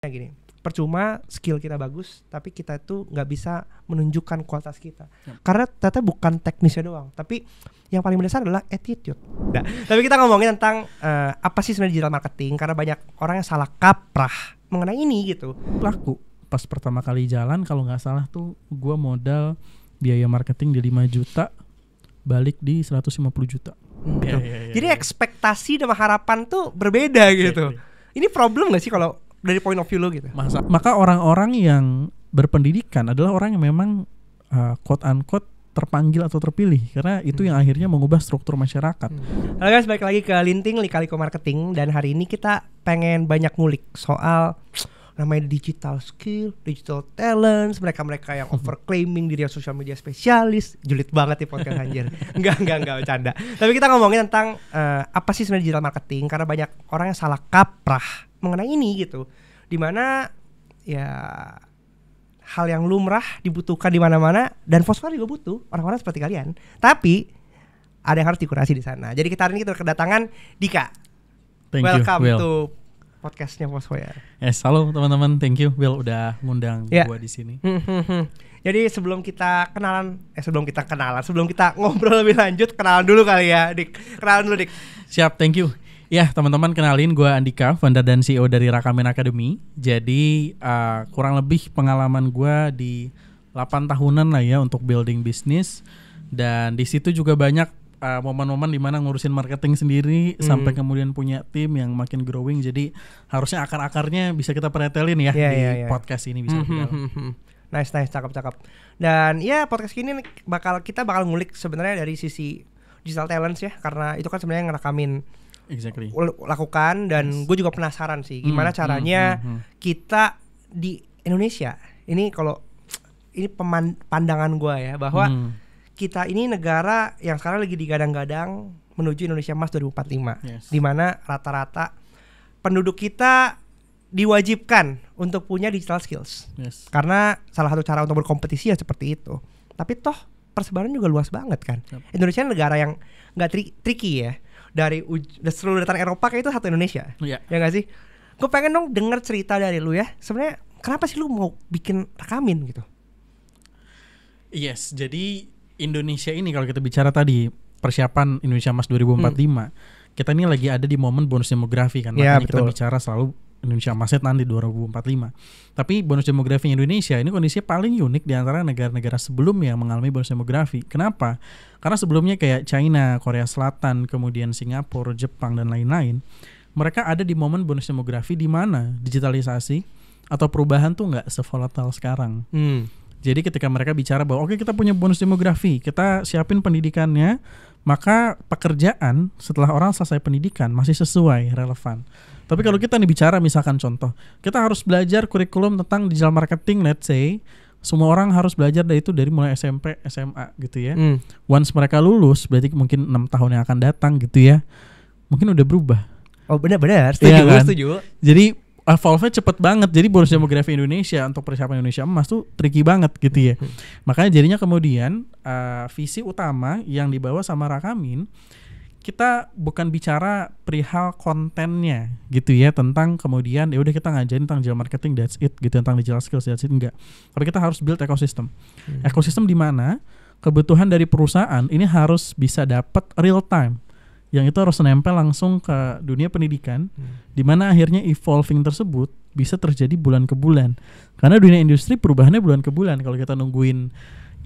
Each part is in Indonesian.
Gini, percuma skill kita bagus tapi kita tuh nggak bisa menunjukkan kualitas kita karena ternyata bukan teknisnya doang, tapi yang paling mendasar adalah attitude. Nah, tapi kita ngomongin tentang apa sih sebenarnya digital marketing, karena banyak orang yang salah kaprah mengenai ini gitu. Laku pas pertama kali jalan kalau nggak salah tuh gue modal biaya marketing di 5 juta balik di 150 juta. Jadi ekspektasi dan harapan tuh berbeda gitu. Ini problem gak sih kalau dari point of view lo gitu? Maka orang-orang yang berpendidikan adalah orang yang memang quote unquote terpanggil atau terpilih, karena itu yang akhirnya mengubah struktur masyarakat. Halo guys, balik lagi ke Linting Lika-Liko Marketing, dan hari ini kita pengen banyak ngulik soal namanya digital skill, digital talents, mereka-mereka yang overclaiming diri yang social media spesialis. Julid banget nih podcast anjir. Enggak bercanda. Tapi kita ngomongin tentang apa sih sebenarnya digital marketing, karena banyak orang yang salah kaprah mengenai ini gitu. Dimana ya hal yang lumrah dibutuhkan di mana-mana, dan Fosfor juga butuh orang-orang seperti kalian. Tapi ada yang harus dikurasi di sana. Jadi kita hari ini kita kedatangan Dika. Welcome to podcastnya Fosfor. Yes, halo teman-teman, thank you Will udah ngundang gua di sini. Jadi sebelum kita ngobrol lebih lanjut, kenalan dulu kali ya, Dik. Kenalan dulu, Dik. Siap, thank you. Ya teman-teman, kenalin gue Andika, founder dan CEO dari Rakamin Academy. Jadi kurang lebih pengalaman gue di 8 tahunan lah ya untuk building bisnis. Dan di situ juga banyak momen-momen dimana ngurusin marketing sendiri sampai kemudian punya tim yang makin growing. Jadi harusnya akar-akarnya bisa kita pretelin ya di podcast ini bisa lebih dalam. Nice, cakep. Dan ya podcast ini kita bakal ngulik sebenarnya dari sisi digital talents ya, karena itu kan sebenarnya ngerakamin lakukan, dan gue juga penasaran sih gimana caranya kita di Indonesia ini, kalau ini pandangan gue ya, bahwa kita ini negara yang sekarang lagi digadang-gadang menuju Indonesia Emas 2045, di mana rata-rata penduduk kita diwajibkan untuk punya digital skills, karena salah satu cara untuk berkompetisi ya seperti itu. Tapi toh persebaran juga luas banget kan. Indonesia negara yang nggak tricky ya. Dari seluruh daratan Eropa kayak itu satu Indonesia. Ya nggak sih? Gue pengen dong denger cerita dari lu ya. Sebenarnya kenapa sih lu mau bikin Rakamin gitu? Yes, jadi Indonesia ini kalau kita bicara tadi persiapan Indonesia Emas 2045, kita ini lagi ada di momen bonus demografi kan. Makanya kita bicara selalu Indonesia Emasnya nanti 2045. Tapi bonus demografi Indonesia ini kondisinya paling unik di antara negara-negara sebelumnya yang mengalami bonus demografi. Kenapa? Karena sebelumnya kayak China, Korea Selatan, kemudian Singapura, Jepang dan lain-lain, mereka ada di momen bonus demografi di mana digitalisasi atau perubahan tuh nggak se-volatile sekarang. Jadi ketika mereka bicara bahwa oke, kita punya bonus demografi, kita siapin pendidikannya, maka pekerjaan setelah orang selesai pendidikan masih sesuai, relevan. Tapi kalau kita nih bicara misalkan contoh, kita harus belajar kurikulum tentang digital marketing, let's say, semua orang harus belajar dari mulai SMP, SMA gitu ya. Once mereka lulus, berarti mungkin 6 tahun yang akan datang gitu ya, mungkin udah berubah. Oh benar-benar, setuju. Jadi evolve-nya cepet banget. Jadi bonus demografi Indonesia untuk persiapan Indonesia Emas tuh tricky banget gitu ya. Makanya jadinya kemudian visi utama yang dibawa sama Rakamin, kita bukan bicara perihal kontennya gitu ya, tentang kemudian ya udah kita ngajarin tentang digital marketing, that's it gitu, tentang digital skills, that's it, enggak. Tapi kita harus build ekosistem. Ekosistem di mana kebutuhan dari perusahaan ini harus bisa dapat real time, yang itu harus nempel langsung ke dunia pendidikan, di mana akhirnya evolving tersebut bisa terjadi bulan ke bulan. Karena dunia industri perubahannya bulan ke bulan. Kalau kita nungguin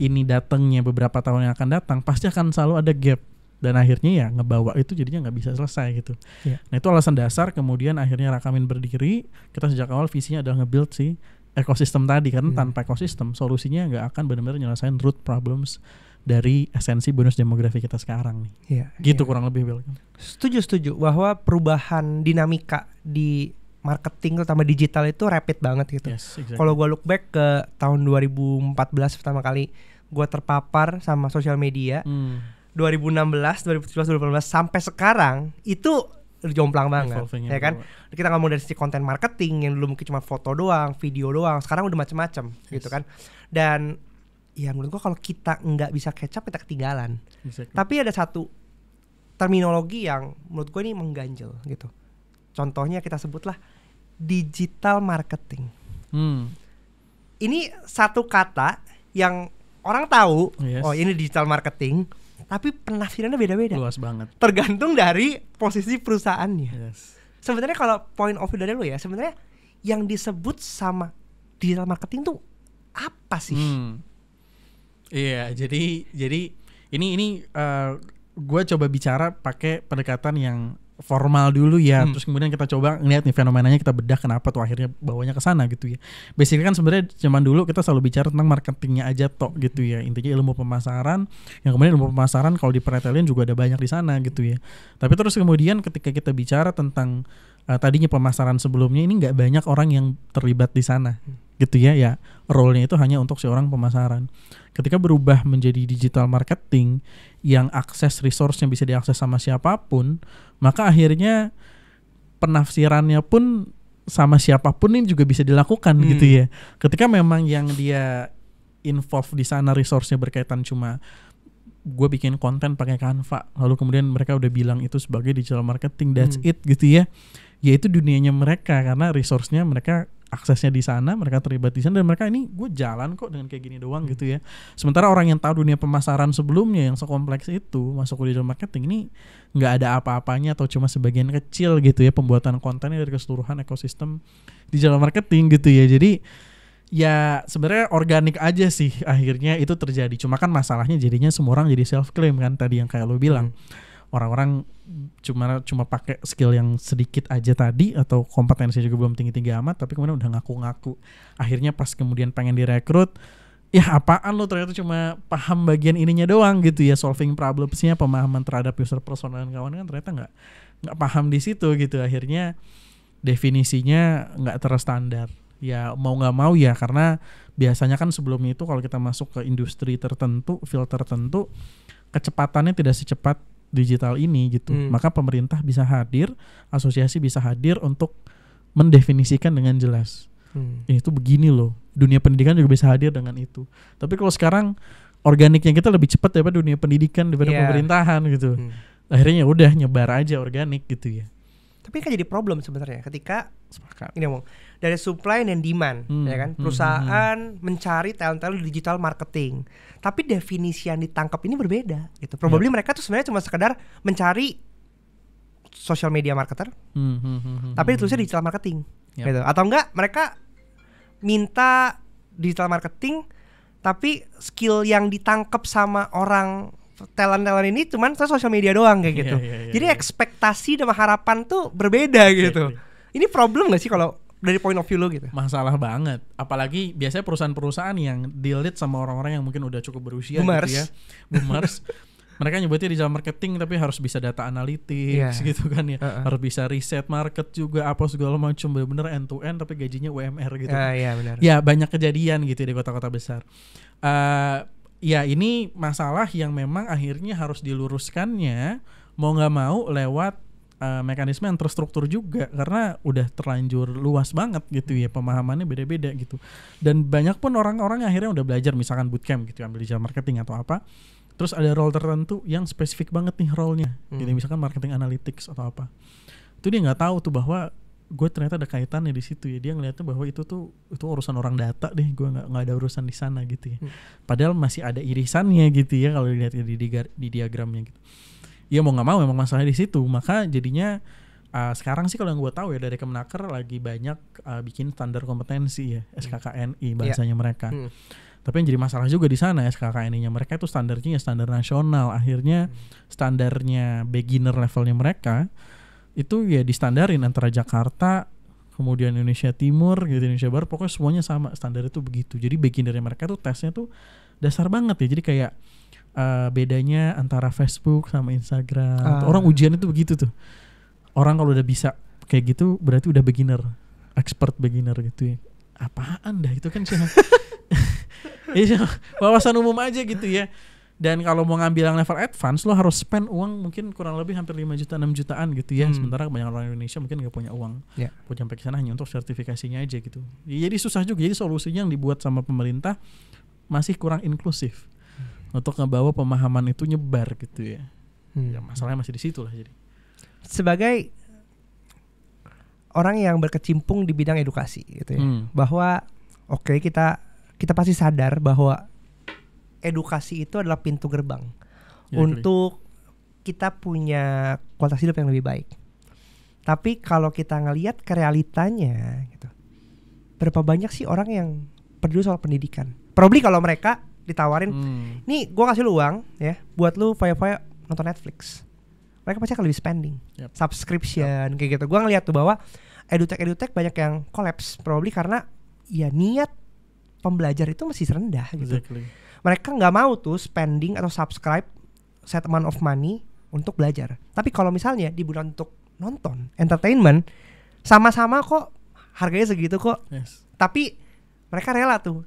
ini datangnya beberapa tahun yang akan datang, pasti akan selalu ada gap. Dan akhirnya ya ngebawa itu jadinya nggak bisa selesai gitu. Nah itu alasan dasar kemudian akhirnya Rakamin berdiri. Kita sejak awal visinya adalah nge-build si ekosistem tadi, karena tanpa ekosistem solusinya nggak akan benar-benar nyelesain root problems dari esensi bonus demografi kita sekarang nih. Gitu kurang lebih, Will. Setuju bahwa perubahan dinamika di marketing terutama digital itu rapid banget gitu. Kalau gue look back ke tahun 2014 pertama kali gue terpapar sama sosial media, 2016, 2017, 2018 sampai sekarang itu jomplang banget, ya kan? Kita ngomong dari sisi konten marketing yang dulu mungkin cuma foto doang, video doang, sekarang udah macam-macam gitu kan. Dan ya menurut gua kalau kita nggak bisa catch up, kita ketinggalan. Tapi ada satu terminologi yang menurut gua ini mengganjel gitu. Contohnya kita sebutlah digital marketing. Ini satu kata yang orang tahu, oh ini digital marketing, tapi penafsirannya beda-beda. Luas banget. Tergantung dari posisi perusahaannya. Sebenarnya kalau point of view dari lu ya, sebenarnya yang disebut sama digital marketing tuh apa sih? Iya, jadi ini gue coba bicara pakai pendekatan yang formal dulu ya, terus kemudian kita coba ngeliat nih fenomenanya, kita bedah kenapa tuh akhirnya bawanya ke sana gitu ya. Basically kan sebenarnya zaman dulu kita selalu bicara tentang marketingnya aja tok gitu ya, intinya ilmu pemasaran, yang kemudian ilmu pemasaran kalau diperhatiin juga ada banyak di sana gitu ya. Tapi terus kemudian ketika kita bicara tentang tadinya pemasaran sebelumnya, ini nggak banyak orang yang terlibat di sana gitu ya, role-nya itu hanya untuk seorang pemasaran. Ketika berubah menjadi digital marketing yang akses resource-nya bisa diakses sama siapapun, maka akhirnya penafsirannya pun sama siapapun ini juga bisa dilakukan gitu ya. Ketika memang yang dia involve di sana resource-nya berkaitan cuma gue bikin konten pakai Canva, lalu kemudian mereka udah bilang itu sebagai digital marketing, that's it gitu ya. Ya itu dunianya mereka, karena resource-nya mereka aksesnya di sana, mereka terlibat di sana, dan mereka ini gue jalan kok dengan kayak gini doang gitu ya. Sementara orang yang tahu dunia pemasaran sebelumnya yang sekompleks itu masuk ke digital marketing ini nggak ada apa-apanya atau cuma sebagian kecil gitu ya pembuatan kontennya dari keseluruhan ekosistem digital marketing gitu ya. Jadi ya sebenarnya organik aja sih akhirnya itu terjadi. Cuma kan masalahnya jadinya semua orang jadi self claim kan, tadi yang kayak lo bilang. Orang-orang cuma pakai skill yang sedikit aja tadi, atau kompetensi juga belum tinggi-tinggi amat, tapi kemudian udah ngaku-ngaku. Akhirnya pas kemudian pengen direkrut, ya apaan lo, ternyata cuma paham bagian ininya doang gitu ya, solving problemsnya, pemahaman terhadap user persona dan kawan kan ternyata nggak paham di situ gitu. Akhirnya definisinya nggak terstandar. Ya mau nggak mau ya, karena biasanya kan sebelumnya itu kalau kita masuk ke industri tertentu, field tertentu, kecepatannya tidak secepat digital ini gitu. Maka pemerintah bisa hadir, asosiasi bisa hadir untuk mendefinisikan dengan jelas. Itu begini loh. Dunia pendidikan juga bisa hadir dengan itu. Tapi kalau sekarang organiknya kita lebih cepat daripada dunia pendidikan, daripada pemerintahan gitu. Akhirnya udah nyebar aja organik gitu ya. Tapi kan jadi problem sebenarnya ketika ini ngomong dari supply dan demand, ya kan, perusahaan mencari talent-talent digital marketing, tapi definisi yang ditangkap ini berbeda gitu. Probably mereka tuh sebenarnya cuma sekedar mencari social media marketer, tapi ditulisnya digital marketing, gitu. Atau enggak mereka minta digital marketing, tapi skill yang ditangkap sama orang talent ini cuman social media doang kayak gitu. Jadi ekspektasi dan harapan tuh berbeda gitu. Ini problem gak sih kalau dari point of view lo gitu? Masalah banget. Apalagi biasanya perusahaan-perusahaan yang di-lead sama orang-orang yang mungkin udah cukup berusia Boomers. gitu ya. Boomers. Mereka nyebutnya digital marketing tapi harus bisa data analytics gitu kan ya. Harus bisa riset market juga, apa segala macam, bener-bener end to end tapi gajinya UMR gitu. Benar. Ya banyak kejadian gitu di kota-kota besar. Ya ini masalah yang memang akhirnya harus diluruskannya mau nggak mau lewat mekanisme yang terstruktur juga, karena udah terlanjur luas banget gitu ya, pemahamannya beda-beda gitu. Dan banyak pun orang-orang akhirnya udah belajar misalkan bootcamp gitu, ambil digital marketing atau apa, terus ada role tertentu yang spesifik banget nih role-nya gitu, misalkan marketing analytics atau apa, itu dia nggak tahu tuh bahwa gue ternyata ada kaitannya di situ ya. Dia ngeliatnya bahwa itu urusan orang data deh, gue nggak ada urusan di sana gitu ya. Padahal masih ada irisannya gitu ya kalau dilihat di diagramnya gitu. Ya mau nggak mau memang masalah di situ. Maka jadinya sekarang sih kalau yang gue tahu ya dari Kemenaker lagi banyak bikin standar kompetensi ya, SKKNI bahasanya mereka. Tapi yang jadi masalah juga di sana SKKNI-nya mereka itu standarnya standar nasional. Akhirnya standarnya beginner levelnya mereka itu ya distandarin antara Jakarta, kemudian Indonesia Timur, gitu, Indonesia Barat, pokoknya semuanya sama standar itu begitu. Jadi beginnernya mereka tuh tesnya tuh dasar banget ya. Jadi kayak bedanya antara Facebook sama Instagram. Orang ujian itu begitu tuh. Orang kalau udah bisa kayak gitu berarti udah beginner, expert beginner gitu ya. Apaan dah itu kan sih. Wawasan umum aja gitu ya. Dan kalau mau ngambil yang level advance lo harus spend uang mungkin kurang lebih hampir 5 juta 6 jutaan gitu ya. Sementara kebanyakan orang Indonesia mungkin gak punya uang buat sampai ke sana, hanya untuk sertifikasinya aja gitu. Jadi susah juga. Jadi solusinya yang dibuat sama pemerintah masih kurang inklusif untuk ngebawa pemahaman itu nyebar gitu ya. Ya masalahnya masih di situ lah. Jadi sebagai orang yang berkecimpung di bidang edukasi gitu ya. Bahwa kita pasti sadar bahwa edukasi itu adalah pintu gerbang untuk kita punya kualitas hidup yang lebih baik. Tapi kalau kita ngelihat ke realitanya gitu, berapa banyak sih orang yang peduli soal pendidikan? Probably kalau mereka ditawarin, nih gue kasih lu uang ya, buat lu via nonton Netflix, mereka pasti akan lebih spending, subscription kayak gitu. Gue ngeliat tuh bahwa edutech banyak yang collapse, probably karena ya niat pembelajar itu masih rendah gitu. Mereka nggak mau tuh spending atau subscribe set amount of money untuk belajar. Tapi kalau misalnya digunakan untuk nonton, entertainment, sama-sama kok harganya segitu kok. Tapi mereka rela tuh,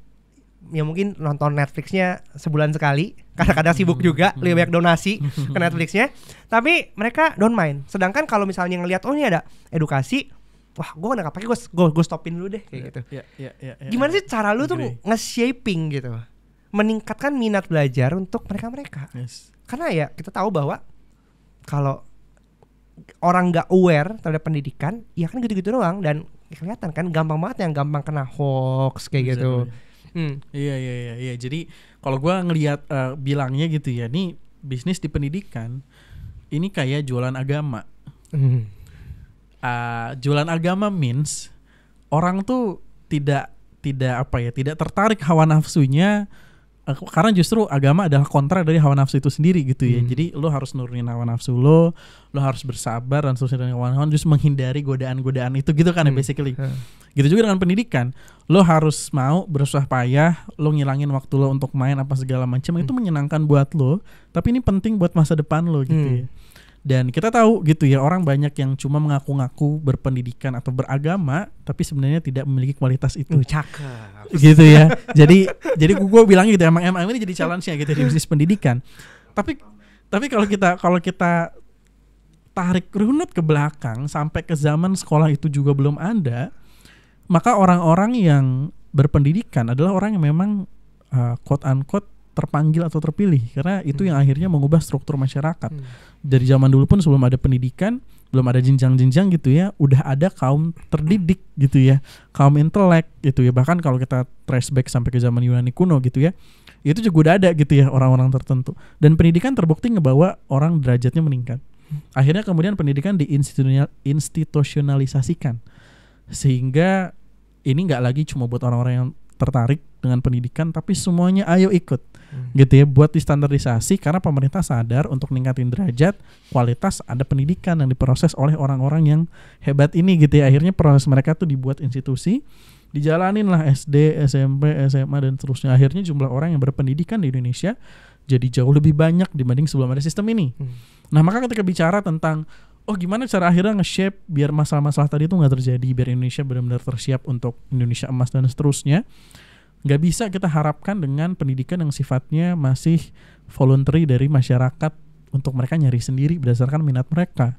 ya mungkin nonton Netflixnya sebulan sekali, kadang-kadang sibuk juga, lebih banyak donasi ke Netflixnya. Tapi mereka don't mind. Sedangkan kalau misalnya ngelihat ini ada edukasi, wah gue udah gak pakai, gue stopin dulu deh kayak gitu. Gimana sih cara lu tuh nge-shaping gitu, meningkatkan minat belajar untuk mereka? Karena ya kita tahu bahwa kalau orang nggak aware terhadap pendidikan, ya kan gitu-gitu doang, dan kelihatan kan gampang banget yang gampang kena hoax kayak gitu. Iya. Jadi kalau gue ngelihat bilangnya gitu ya, nih bisnis di pendidikan ini kayak jualan agama. Jualan agama means orang tuh tidak tertarik hawa nafsunya, karena justru agama adalah kontra dari hawa nafsu itu sendiri gitu ya. Jadi lo harus nurunin hawa nafsu lo harus bersabar dan seterusnya, dengan kawan-kawan justru menghindari godaan-godaan itu gitu kan ya basically. Gitu juga dengan pendidikan, lo harus mau bersusah payah, lo ngilangin waktu lo untuk main apa segala macam, itu menyenangkan buat lo, tapi ini penting buat masa depan lo gitu ya. Dan kita tahu gitu ya, orang banyak yang cuma mengaku-ngaku berpendidikan atau beragama tapi sebenarnya tidak memiliki kualitas itu. Cakep. Gitu ya. Jadi gue bilang gitu, emang ini jadi challenge-nya gitu di bisnis pendidikan. Tapi kalau kita tarik runut ke belakang sampai ke zaman sekolah itu juga belum ada, maka orang-orang yang berpendidikan adalah orang yang memang quote unquote terpanggil atau terpilih, karena itu yang akhirnya mengubah struktur masyarakat. Dari zaman dulu pun sebelum ada pendidikan, belum ada jenjang-jenjang gitu ya, udah ada kaum terdidik gitu ya, kaum intelek gitu ya. Bahkan kalau kita trace back sampai ke zaman Yunani kuno gitu ya, itu juga udah ada gitu ya orang-orang tertentu. Dan pendidikan terbukti ngebawa orang derajatnya meningkat. Akhirnya kemudian pendidikan diinstitusionalisasikan, sehingga ini nggak lagi cuma buat orang-orang yang tertarik dengan pendidikan, tapi semuanya ayo ikut gitu ya, buat distandarisasi, karena pemerintah sadar untuk ningkatin derajat kualitas ada pendidikan yang diproses oleh orang-orang yang hebat ini gitu ya. Akhirnya proses mereka tuh dibuat institusi, dijalanin lah SD, SMP, SMA dan seterusnya. Akhirnya jumlah orang yang berpendidikan di Indonesia jadi jauh lebih banyak dibanding sebelum ada sistem ini. Nah maka ketika bicara tentang gimana cara akhirnya nge-shape biar masalah-masalah tadi itu gak terjadi, biar Indonesia benar-benar tersiap untuk Indonesia emas dan seterusnya, gak bisa kita harapkan dengan pendidikan yang sifatnya masih voluntary dari masyarakat untuk mereka nyari sendiri berdasarkan minat mereka.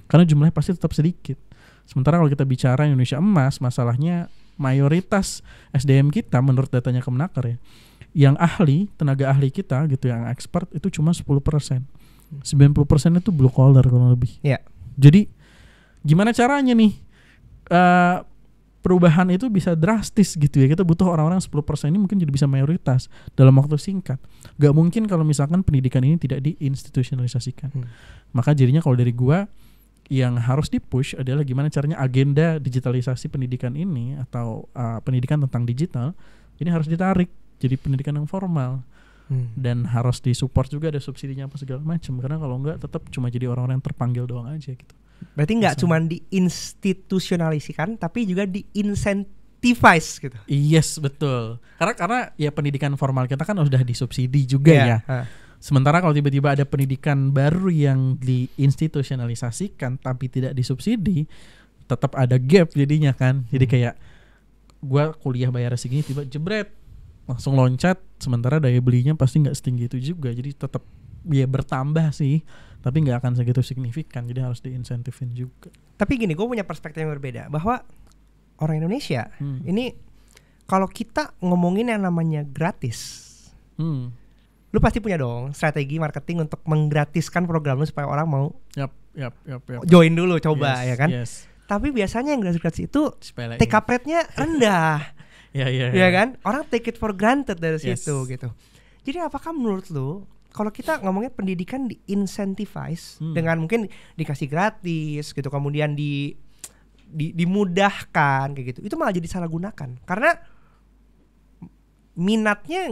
Karena jumlahnya pasti tetap sedikit. Sementara kalau kita bicara Indonesia emas, masalahnya mayoritas SDM kita menurut datanya Kemenaker ya, yang ahli, tenaga ahli kita gitu, yang expert itu cuma 10%. 90% itu blue collar kurang lebih. Jadi gimana caranya nih perubahan itu bisa drastis gitu ya. Kita butuh orang-orang 10% ini mungkin jadi bisa mayoritas dalam waktu singkat. Gak mungkin kalau misalkan pendidikan ini tidak diinstitusionalisasikan. Maka jadinya kalau dari gua, yang harus dipush adalah gimana caranya agenda digitalisasi pendidikan ini atau pendidikan tentang digital ini harus ditarik jadi pendidikan yang formal. Dan harus disupport juga, ada subsidinya apa segala macam, karena kalau enggak tetap cuma jadi orang-orang yang terpanggil doang aja gitu. Berarti enggak cuma diinstitusionalisasikan tapi juga diincentivize gitu. Yes, betul. Karena ya pendidikan formal kita kan udah disubsidi juga ya. Sementara kalau tiba-tiba ada pendidikan baru yang diinstitusionalisasikan tapi tidak disubsidi, tetap ada gap jadinya kan. Jadi kayak gua kuliah bayar segini, tiba jebret langsung loncat, sementara daya belinya pasti nggak setinggi itu juga. Jadi tetap ya bertambah sih, tapi nggak akan segitu signifikan. Jadi harus diinsentifin juga. Tapi gini, gue punya perspektif yang berbeda, bahwa orang Indonesia ini kalau kita ngomongin yang namanya gratis, lu pasti punya dong strategi marketing untuk menggratiskan program lu supaya orang mau yep. join dulu, coba ya kan. Tapi biasanya yang gratis itu take up rate-nya rendah. Ya kan? Orang take it for granted dari situ gitu. Jadi apakah menurut lu kalau kita ngomongnya pendidikan di incentivize dengan mungkin dikasih gratis gitu, kemudian dimudahkan kayak gitu, itu malah jadi salah gunakan karena minatnya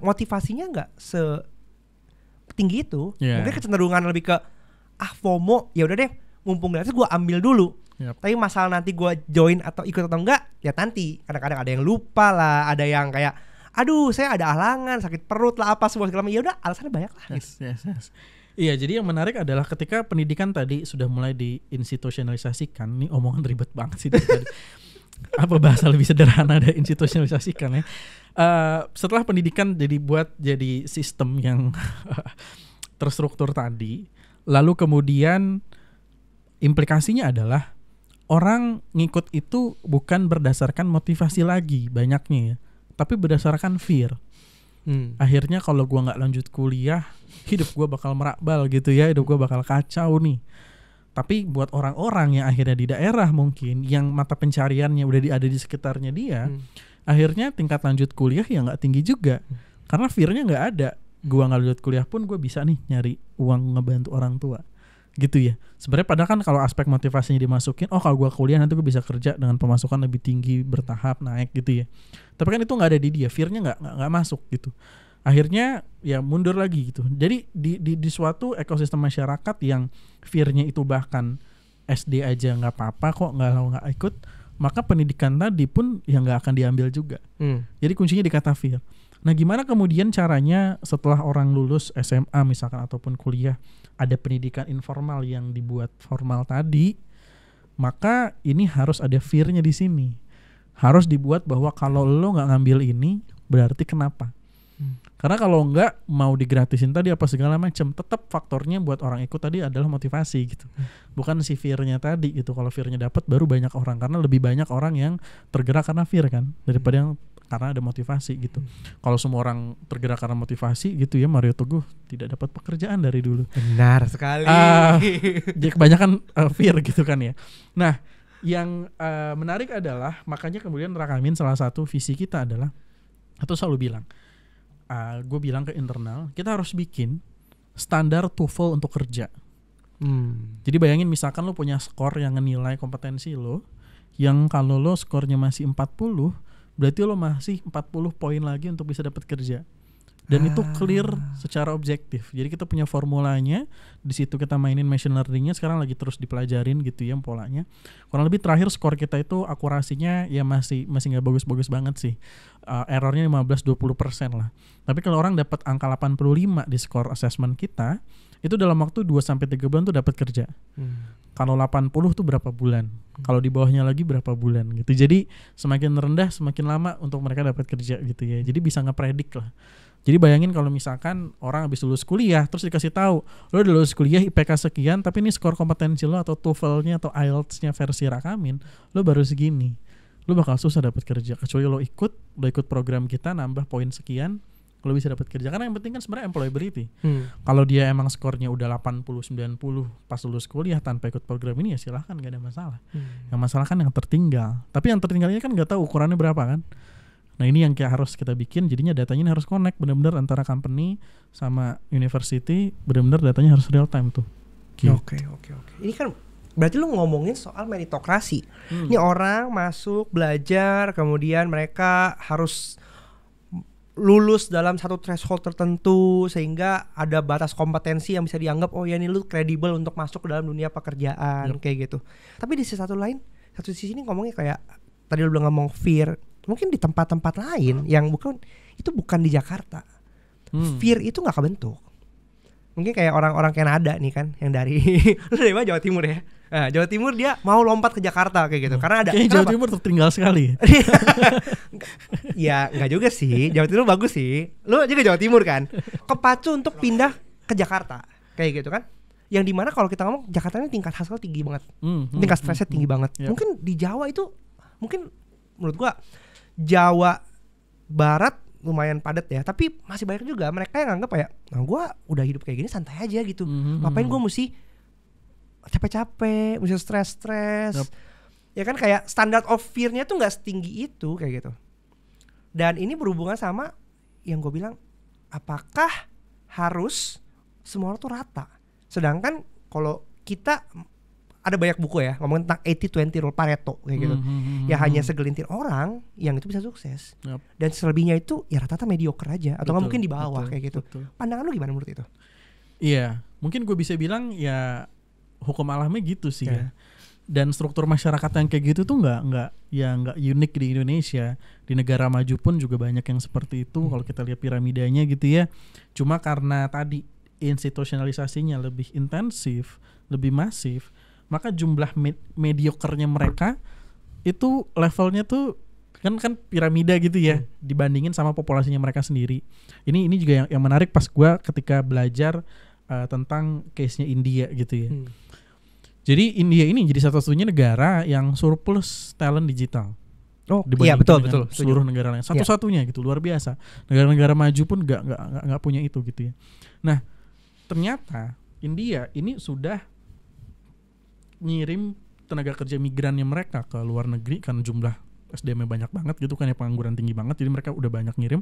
motivasinya nggak setinggi itu. Mungkin kecenderungan lebih ke FOMO, ya udah deh mumpung gratis gue ambil dulu. Tapi masalah nanti gue join atau ikut atau enggak ya nanti. Kadang-kadang ada yang lupa lah, ada yang kayak aduh saya ada halangan, sakit perut lah apa semua segala macam. Ya udah alasannya banyak lah. Yes. Iya, jadi yang menarik adalah ketika pendidikan tadi sudah mulai diinstitusionalisasikan. Ini omongan ribet banget sih tadi. Apa bahasa lebih sederhana dari institusionalisasikan ya? Setelah pendidikan jadi sistem yang terstruktur tadi, lalu kemudian implikasinya adalah orang ngikut itu bukan berdasarkan motivasi lagi banyaknya ya, tapi berdasarkan fear. Akhirnya kalau gue nggak lanjut kuliah, hidup gue bakal merakbal gitu ya, hidup gue bakal kacau nih. Tapi buat orang-orang yang akhirnya di daerah mungkin, yang mata pencariannya udah ada di sekitarnya dia, akhirnya tingkat lanjut kuliah ya nggak tinggi juga, karena fear-nya nggak ada. Gue nggak lanjut kuliah pun gue bisa nih nyari uang ngebantu orang tua. Gitu ya. Sebenarnya padahal kan kalau aspek motivasinya dimasukin, oh kalau gue kuliah nanti gue bisa kerja dengan pemasukan lebih tinggi, bertahap naik gitu ya. Tapi kan itu nggak ada di dia, fear-nya nggak masuk gitu. Akhirnya ya mundur lagi gitu. Jadi di suatu ekosistem masyarakat yang fear-nya itu bahkan SD aja nggak apa-apa kok nggak ikut, maka pendidikan tadi pun ya nggak akan diambil juga. Jadi kuncinya di kata fear. Nah, gimana kemudian caranya setelah orang lulus SMA misalkan ataupun kuliah ada pendidikan informal yang dibuat formal tadi, maka ini harus ada fear-nya di sini. Harus dibuat bahwa kalau lo nggak ngambil ini berarti kenapa? Karena kalau nggak mau digratisin tadi apa segala macam, tetap faktornya buat orang ikut tadi adalah motivasi gitu. Bukan si fear-nya tadi gitu. Kalau fear-nya dapat baru banyak orang, karena lebih banyak orang yang tergerak karena fear kan daripada yang karena ada motivasi gitu. Kalau semua orang tergerak karena motivasi gitu ya, Mario Teguh tidak dapat pekerjaan dari dulu. Benar sekali. Jadi kebanyakan fear gitu kan ya. Nah, yang menarik adalah makanya kemudian Rakamin salah satu visi kita adalah, atau selalu bilang, gue bilang ke internal, kita harus bikin standar TOEFL untuk kerja. Jadi bayangin misalkan lo punya skor yang nilai kompetensi lo, yang kalau lo skornya masih 40, berarti lo masih 40 poin lagi untuk bisa dapat kerja. Dan itu clear secara objektif. Jadi kita punya formulanya, di situ kita mainin machine learningnya, sekarang lagi terus dipelajarin gitu ya polanya. Kurang lebih terakhir skor kita itu akurasinya ya masih nggak bagus-bagus banget sih. Errornya 15-20% lah. Tapi kalau orang dapat angka 85 di skor assessment kita, itu dalam waktu 2-3 bulan tuh dapat kerja. Kalau 80 tuh berapa bulan? Kalau di bawahnya lagi berapa bulan gitu. Jadi semakin rendah semakin lama untuk mereka dapat kerja gitu ya. Jadi bisa ngepredik lah. Jadi bayangin kalau misalkan orang habis lulus kuliah terus dikasih tahu, lo udah lulus kuliah IPK sekian, tapi ini skor kompetensi lo atau TOEFL-nya atau IELTS-nya versi Rakamin lo baru segini. Lo bakal susah dapat kerja kecuali lo ikut program kita nambah poin sekian, lo bisa dapat kerja. Karena yang penting kan sebenarnya employability. Kalau dia emang skornya udah 80-90 pas lulus kuliah tanpa ikut program ini ya silahkan, gak ada masalah. Yang masalah kan yang tertinggal. Tapi yang tertinggal ini kan gak tahu ukurannya berapa kan. Nah ini yang kayak harus kita bikin, jadinya datanya ini harus connect benar-benar antara company sama university, benar-benar datanya harus real time tuh. Gitu. Oke. Ini kan berarti lu ngomongin soal meritokrasi. Ini orang masuk belajar, kemudian mereka harus lulus dalam satu threshold tertentu sehingga ada batas kompetensi yang bisa dianggap oh ya ini lu kredibel untuk masuk ke dalam dunia pekerjaan kayak gitu. Tapi di sisi ini ngomongnya kayak tadi lu bilang ngomong fear, mungkin di tempat-tempat lain yang bukan di Jakarta. Fear itu nggak kebentuk. Mungkin kayak orang-orang Kanada nih kan yang dari mana Jawa Timur ya. Nah, Jawa Timur dia mau lompat ke Jakarta kayak gitu. Karena ada Jawa Timur tertinggal sekali. Ya nggak juga sih. Jawa Timur bagus sih. Lu juga Jawa Timur kan. Kepacu untuk pindah ke Jakarta kayak gitu kan. Yang dimana kalau kita ngomong Jakarta ini tingkat hasil tinggi banget. Tingkat stresnya tinggi banget. Mungkin di Jawa itu mungkin menurut gua Jawa Barat lumayan padat ya, tapi masih banyak juga mereka yang anggap kayak, nah gue udah hidup kayak gini santai aja gitu, ngapain gue mesti capek-capek, mesti stres, Ya kan kayak standard of fear-nya tuh nggak setinggi itu kayak gitu. Dan ini berhubungan sama yang gue bilang, apakah harus semua orang tuh rata? Sedangkan kalau kita ada banyak buku ya ngomongin tentang 80-20 rule Pareto kayak gitu. Ya hanya segelintir orang yang itu bisa sukses. Dan selebihnya itu ya rata-rata mediocre aja atau mungkin di bawah kayak gitu. Pandangan lu gimana menurut itu? Iya, mungkin gue bisa bilang ya hukum alamnya gitu sih ya. Dan struktur masyarakat yang kayak gitu tuh nggak unik di Indonesia. Di negara maju pun juga banyak yang seperti itu. Kalau kita lihat piramidanya gitu ya. Cuma karena tadi institusionalisasinya lebih intensif, lebih masif, maka jumlah mediocre-nya mereka itu levelnya tuh kan piramida gitu ya, dibandingin sama populasinya mereka sendiri. Ini juga yang menarik pas gue ketika belajar tentang case-nya India gitu ya. Jadi India ini jadi satu-satunya negara yang surplus talent digital. Oh iya betul seluruh negara lain. Satu-satunya gitu, luar biasa. Negara-negara maju pun nggak punya itu gitu ya. Nah ternyata India ini sudah ngirim tenaga kerja migrannya mereka ke luar negeri karena jumlah SDM-nya banyak banget gitu kan ya, pengangguran tinggi banget, jadi mereka udah banyak ngirim,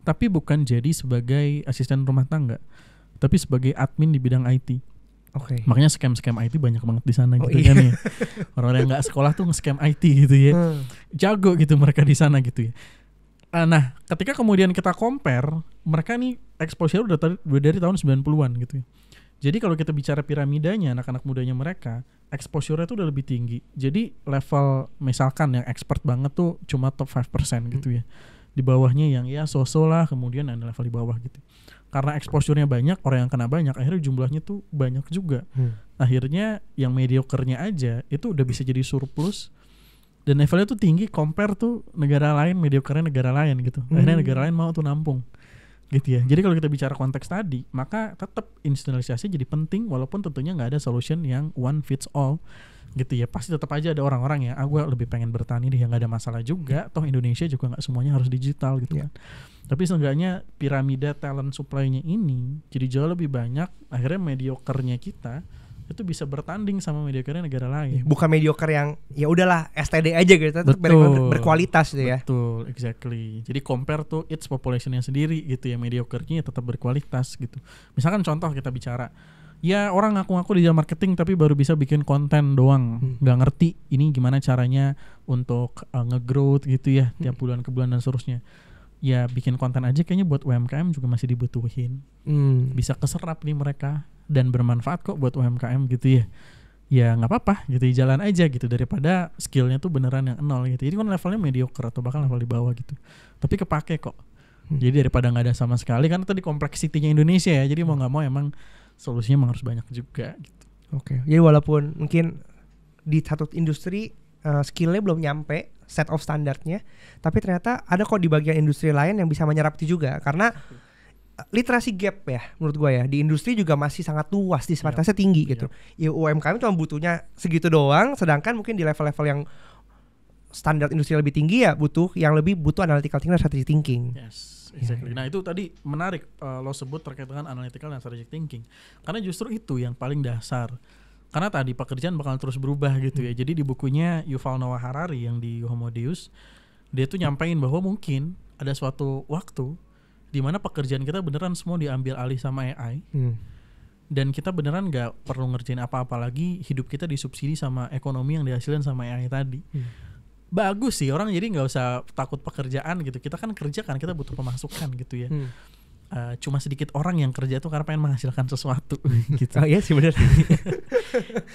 tapi bukan jadi sebagai asisten rumah tangga, tapi sebagai admin di bidang IT. Makanya scam IT banyak banget di sana gitu kan ya. Orang-orang yang nggak sekolah tuh nge-scam IT gitu ya. Jago gitu mereka di sana gitu ya. Nah, ketika kemudian kita compare, mereka nih exposure udah dari tahun 90-an gitu ya. Jadi kalau kita bicara piramidanya, anak-anak mudanya mereka, exposure-nya tuh udah lebih tinggi. Jadi level misalkan yang expert banget tuh cuma top 5% gitu ya. Di bawahnya yang ya so-so lah, kemudian ada level di bawah gitu. Karena exposure-nya banyak, orang yang kena banyak, akhirnya jumlahnya tuh banyak juga. Akhirnya yang mediocre-nya aja itu udah bisa jadi surplus. Dan levelnya tuh tinggi compare tuh negara lain, mediocre-nya negara lain gitu. Akhirnya negara lain mau tuh nampung gitu ya. Jadi kalau kita bicara konteks tadi, maka tetap institusionalisasi jadi penting, walaupun tentunya nggak ada solution yang one fits all gitu ya. Pasti tetap aja ada orang-orang yang gue lebih pengen bertani deh, yang nggak ada masalah juga. Toh Indonesia juga nggak semuanya harus digital gitu kan. Tapi seenggaknya piramida talent supply-nya ini jadi jauh lebih banyak. Akhirnya mediocre-nya kita itu bisa bertanding sama mediocre negara lain. Bukan mediocre yang ya udahlah STD aja gitu, tetap berkualitas gitu ya. Betul, exactly. Jadi compare to its population-nya sendiri gitu ya, mediocre-nya tetap berkualitas gitu. Misalkan contoh kita bicara, ya orang ngaku-ngaku di digital marketing tapi baru bisa bikin konten doang, nggak ngerti ini gimana caranya untuk nge-growth gitu ya, tiap bulan ke bulan dan seterusnya. Ya bikin konten aja kayaknya buat UMKM juga masih dibutuhin. Bisa keserap nih mereka dan bermanfaat kok buat UMKM gitu ya. Ya nggak apa-apa gitu, jalan aja gitu, daripada skillnya tuh beneran yang nol gitu. Jadi kan levelnya mediocre atau bahkan level di bawah gitu, tapi kepake kok. Jadi daripada nggak ada sama sekali, kan tadi kompleksitinya Indonesia ya. Jadi mau nggak mau emang solusinya emang harus banyak juga gitu. Jadi walaupun mungkin di satu industri skillnya belum nyampe set of standarnya, tapi ternyata ada kok di bagian industri lain yang bisa menyerap itu juga. Karena literasi gap ya menurut gue ya, di industri juga masih sangat luas, disparitasnya tinggi gitu. Ya UMKM cuma butuhnya segitu doang, sedangkan mungkin di level-level yang standar industri lebih tinggi ya butuh analytical thinking dan strategic thinking. Yes, exactly. Nah itu tadi menarik lo sebut terkait dengan analytical dan strategic thinking, karena justru itu yang paling dasar. Karena tadi pekerjaan bakal terus berubah gitu ya. Jadi di bukunya Yuval Noah Harari yang di Homo Deus, dia tuh nyampein bahwa mungkin ada suatu waktu di mana pekerjaan kita beneran semua diambil alih sama AI. Dan kita beneran gak perlu ngerjain apa-apa lagi, hidup kita disubsidi sama ekonomi yang dihasilkan sama AI tadi. Bagus sih, orang jadi gak usah takut pekerjaan gitu. Kita kan kerja kan, kita butuh pemasukan gitu ya. Cuma sedikit orang yang kerja tuh karena pengen menghasilkan sesuatu gitu. Oh iya sih benar.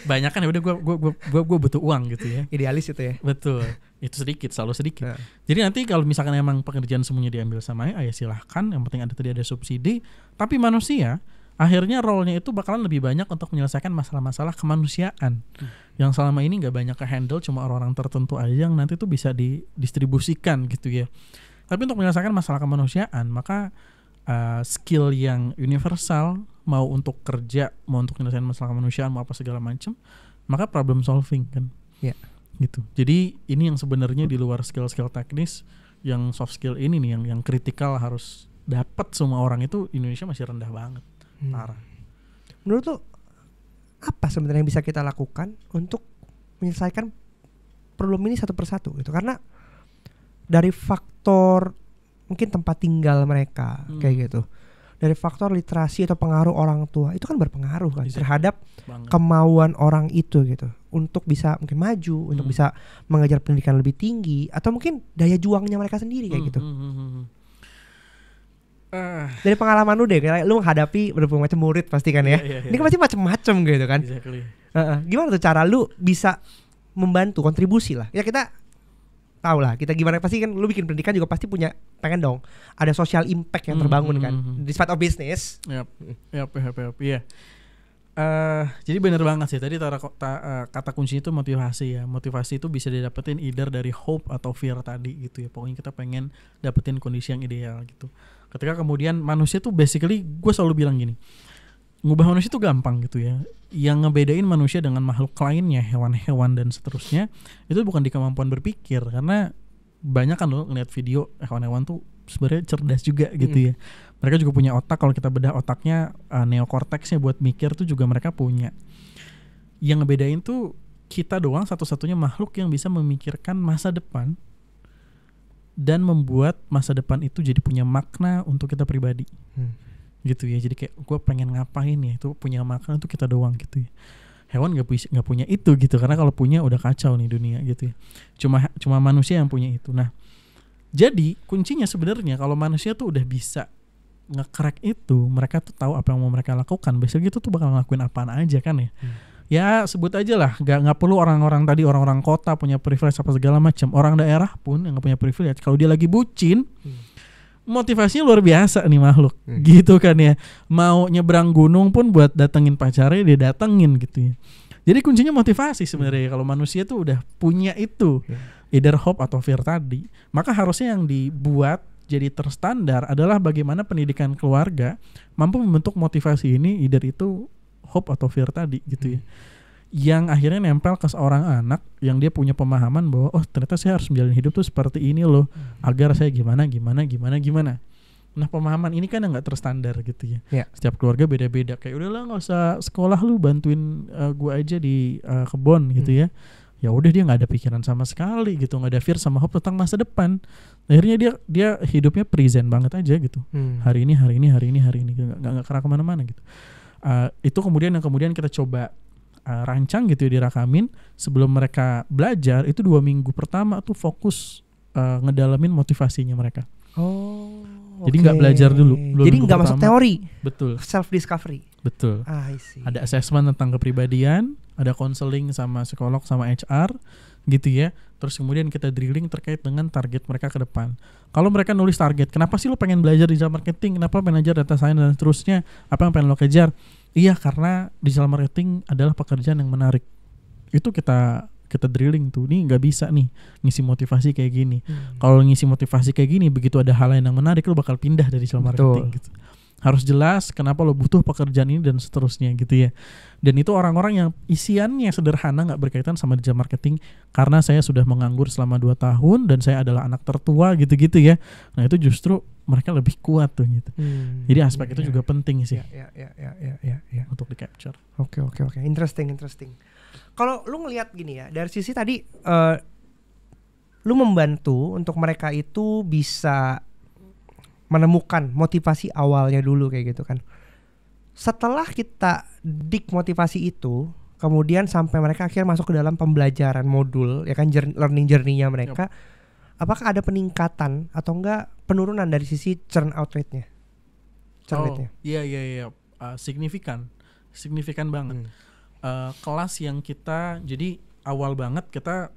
Banyak kan ya udah gue butuh uang gitu ya. Idealis itu ya. Betul. Itu sedikit, selalu sedikit. Jadi nanti kalau misalkan emang pekerjaan semuanya diambil sama AI, ya silahkan. Yang penting ada subsidi. Tapi manusia akhirnya role-nya itu bakalan lebih banyak untuk menyelesaikan masalah-masalah kemanusiaan yang selama ini nggak banyak ke-handle, cuma orang-orang tertentu aja yang nanti tuh bisa didistribusikan gitu ya. Tapi untuk menyelesaikan masalah kemanusiaan, maka skill yang universal, mau untuk kerja, mau untuk menyelesaikan masalah kemanusiaan, mau apa segala macam, maka problem solving kan. Gitu. Jadi ini yang sebenarnya di luar skill-skill teknis, yang soft skill ini nih yang kritikal harus dapat semua orang, itu Indonesia masih rendah banget. Parah. Menurut lo apa sebenarnya yang bisa kita lakukan untuk menyelesaikan perlu ini satu persatu gitu, karena dari faktor mungkin tempat tinggal mereka kayak gitu, dari faktor literasi atau pengaruh orang tua itu kan berpengaruh kan terhadap kemauan orang itu gitu untuk bisa mungkin maju, untuk bisa mengejar pendidikan lebih tinggi, atau mungkin daya juangnya mereka sendiri kayak gitu. Dari pengalaman lu deh, kayak lu menghadapi berbagai macam murid pasti kan ya. Ini kan pasti macam-macam gitu kan. Gimana tuh cara lu bisa membantu kontribusi lah? Ya kita tahu lah kita gimana, pasti kan lu bikin pendidikan juga pasti punya, pengen dong ada social impact yang terbangun kan despite of business. Iya. Jadi benar banget sih tadi kata kuncinya itu motivasi ya. Motivasi itu bisa didapetin either dari hope atau fear tadi gitu ya. Pokoknya kita pengen dapetin kondisi yang ideal gitu. Ketika kemudian manusia tuh basically, gue selalu bilang gini, ngubah manusia itu gampang gitu ya. Yang ngebedain manusia dengan makhluk lainnya, hewan-hewan dan seterusnya, itu bukan di kemampuan berpikir. Karena banyak kan lo ngeliat video hewan-hewan tuh sebenarnya cerdas juga gitu ya. Mereka juga punya otak, kalau kita bedah otaknya, neokorteksnya buat mikir tuh juga mereka punya. Yang ngebedain tuh kita doang satu-satunya makhluk yang bisa memikirkan masa depan dan membuat masa depan itu jadi punya makna untuk kita pribadi. Gitu ya, jadi kayak gue pengen ngapain ya, itu punya makna untuk kita doang gitu ya. Hewan nggak punya itu gitu, karena kalau punya udah kacau nih dunia gitu ya. Cuma manusia yang punya itu. Nah, jadi kuncinya sebenarnya kalau manusia tuh udah bisa nge-crack itu, mereka tuh tahu apa yang mau mereka lakukan. Biasanya gitu tuh bakal ngelakuin apaan aja kan ya. Ya sebut aja lah, nggak perlu orang-orang kota punya privilege apa segala macam. Orang daerah pun yang nggak punya privilege, kalau dia lagi bucin, motivasinya luar biasa nih makhluk, gitu kan ya. Mau nyebrang gunung pun buat datengin pacarnya dia datengin gitu ya. Jadi kuncinya motivasi sebenarnya. Kalau manusia tuh udah punya itu, either hope atau fear tadi, maka harusnya yang dibuat jadi terstandar adalah bagaimana pendidikan keluarga mampu membentuk motivasi ini, either itu hope atau fear tadi gitu ya. Yang akhirnya nempel ke seorang anak yang dia punya pemahaman bahwa oh ternyata saya harus menjalani hidup tuh seperti ini loh, agar saya gimana. Nah pemahaman ini kan nggak terstandar gitu ya. Setiap keluarga beda-beda. Kayak udahlah nggak usah sekolah, lu bantuin gua aja di kebon gitu ya. Ya udah dia nggak ada pikiran sama sekali gitu, nggak ada fear sama hope tentang masa depan. Akhirnya dia hidupnya present banget aja gitu. Hari ini nggak kerah kemana-mana gitu. Itu kemudian kita coba rancang gitu ya di Rakamin. Sebelum mereka belajar itu 2 minggu pertama tuh fokus ngedalamin motivasinya mereka. Jadi nggak belajar dulu. Jadi nggak masuk teori. Betul. Self discovery. Betul. I see. Ada assessment tentang kepribadian, ada counseling sama psikolog sama HR gitu ya. Terus kemudian kita drilling terkait dengan target mereka ke depan. Kalau mereka nulis target, kenapa sih lo pengen belajar digital marketing? Kenapa pengen belajar data science dan seterusnya? Apa yang pengen lo kejar? Iya, karena digital marketing adalah pekerjaan yang menarik. Itu kita drilling tuh. Nih nggak bisa nih ngisi motivasi kayak gini. Kalau ngisi motivasi kayak gini, begitu ada hal lain yang menarik, lo bakal pindah dari digital marketing gitu. Harus jelas kenapa lo butuh pekerjaan ini dan seterusnya gitu ya. Dan itu orang-orang yang isiannya sederhana, gak berkaitan sama digital marketing. Karena saya sudah menganggur selama 2 tahun dan saya adalah anak tertua gitu-gitu ya. Nah itu justru mereka lebih kuat tuh gitu. Jadi aspek itu juga penting sih. Ya. Untuk di capture. Oke. Interesting. Kalau lu ngelihat gini ya, dari sisi tadi lu membantu untuk mereka itu bisa menemukan motivasi awalnya dulu kayak gitu kan. Setelah kita dik motivasi itu, kemudian sampai mereka akhirnya masuk ke dalam pembelajaran modul ya kan, learning journey-nya mereka, apakah ada peningkatan atau enggak penurunan dari sisi churn out rate-nya? Iya. Signifikan banget. Kelas yang kita, jadi awal banget kita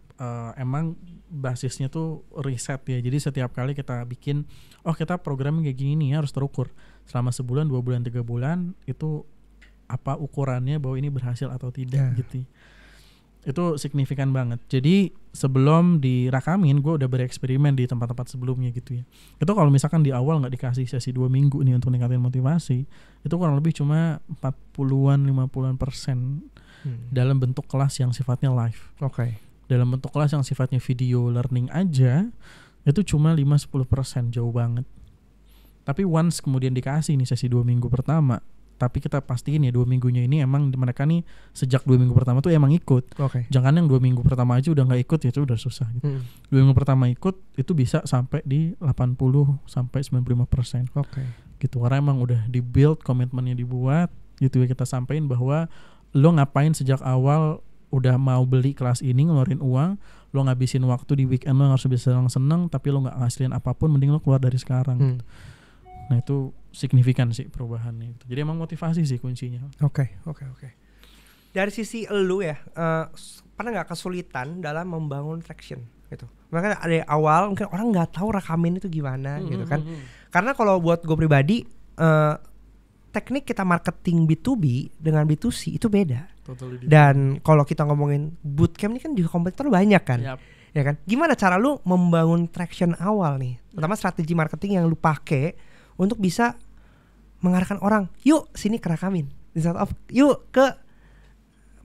emang basisnya tuh riset ya. Jadi setiap kali kita bikin, kita programming kayak gini nih harus terukur selama sebulan, 2 bulan, 3 bulan, itu apa ukurannya bahwa ini berhasil atau tidak gitu. Itu signifikan banget. Jadi sebelum di Rakamin, gue udah bereksperimen di tempat-tempat sebelumnya gitu ya. Itu kalau misalkan di awal gak dikasih sesi 2 minggu nih untuk meningkatin motivasi, itu kurang lebih cuma 40-an, 50% dalam bentuk kelas yang sifatnya live. Dalam bentuk kelas yang sifatnya video learning aja, itu cuma 5-10%, jauh banget. Tapi once kemudian dikasih nih sesi 2 minggu pertama, tapi kita pastiin ya 2 minggunya ini emang mereka nih sejak 2 minggu pertama tuh emang ikut. Jangan yang 2 minggu pertama aja udah nggak ikut, ya itu udah susah gitu. 2 minggu pertama ikut itu bisa sampai di 80-95%. Gitu, karena emang udah di-build, komitmennya dibuat gitu ya, kita sampein bahwa lo ngapain sejak awal udah mau beli kelas ini, ngeluarin uang, lo ngabisin waktu di weekend lo harus bisa seneng, tapi lo nggak ngasilin apapun, mending lo keluar dari sekarang gitu. Nah itu signifikan sih perubahannya gitu. Jadi emang motivasi sih kuncinya. Oke. Dari sisi elu ya, pernah nggak kesulitan dalam membangun traction gitu? Makanya dari awal mungkin orang nggak tahu Rakamin itu gimana gitu kan? Karena kalau buat gue pribadi, teknik kita marketing B2B dengan B2C itu beda. Dan kalau kita ngomongin bootcamp ini kan juga kompetitor banyak kan, ya kan? Gimana cara lu membangun traction awal nih? Pertama strategi marketing yang lu pakai untuk bisa mengarahkan orang, yuk sini ke Rakamin, instead of yuk ke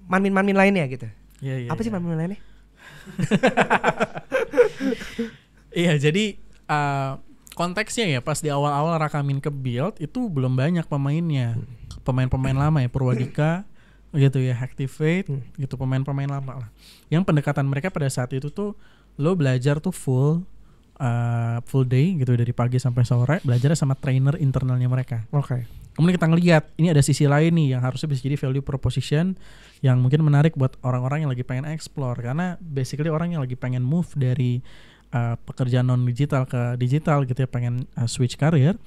manmin lainnya gitu. Apa sih manmin lainnya? Iya, jadi konteksnya ya pas di awal-awal Rakamin ke build itu belum banyak pemainnya, pemain-pemain lama ya, Purwadika gitu ya, Activate gitu, pemain-pemain lama lah. Yang pendekatan mereka pada saat itu tuh lo belajar tuh full day gitu, dari pagi sampai sore belajarnya sama trainer internalnya mereka. Kemudian kita ngelihat ini ada sisi lain nih yang harusnya bisa jadi value proposition yang mungkin menarik buat orang-orang yang lagi pengen explore, karena basically orang yang lagi pengen move dari pekerjaan non digital ke digital gitu ya, pengen switch career,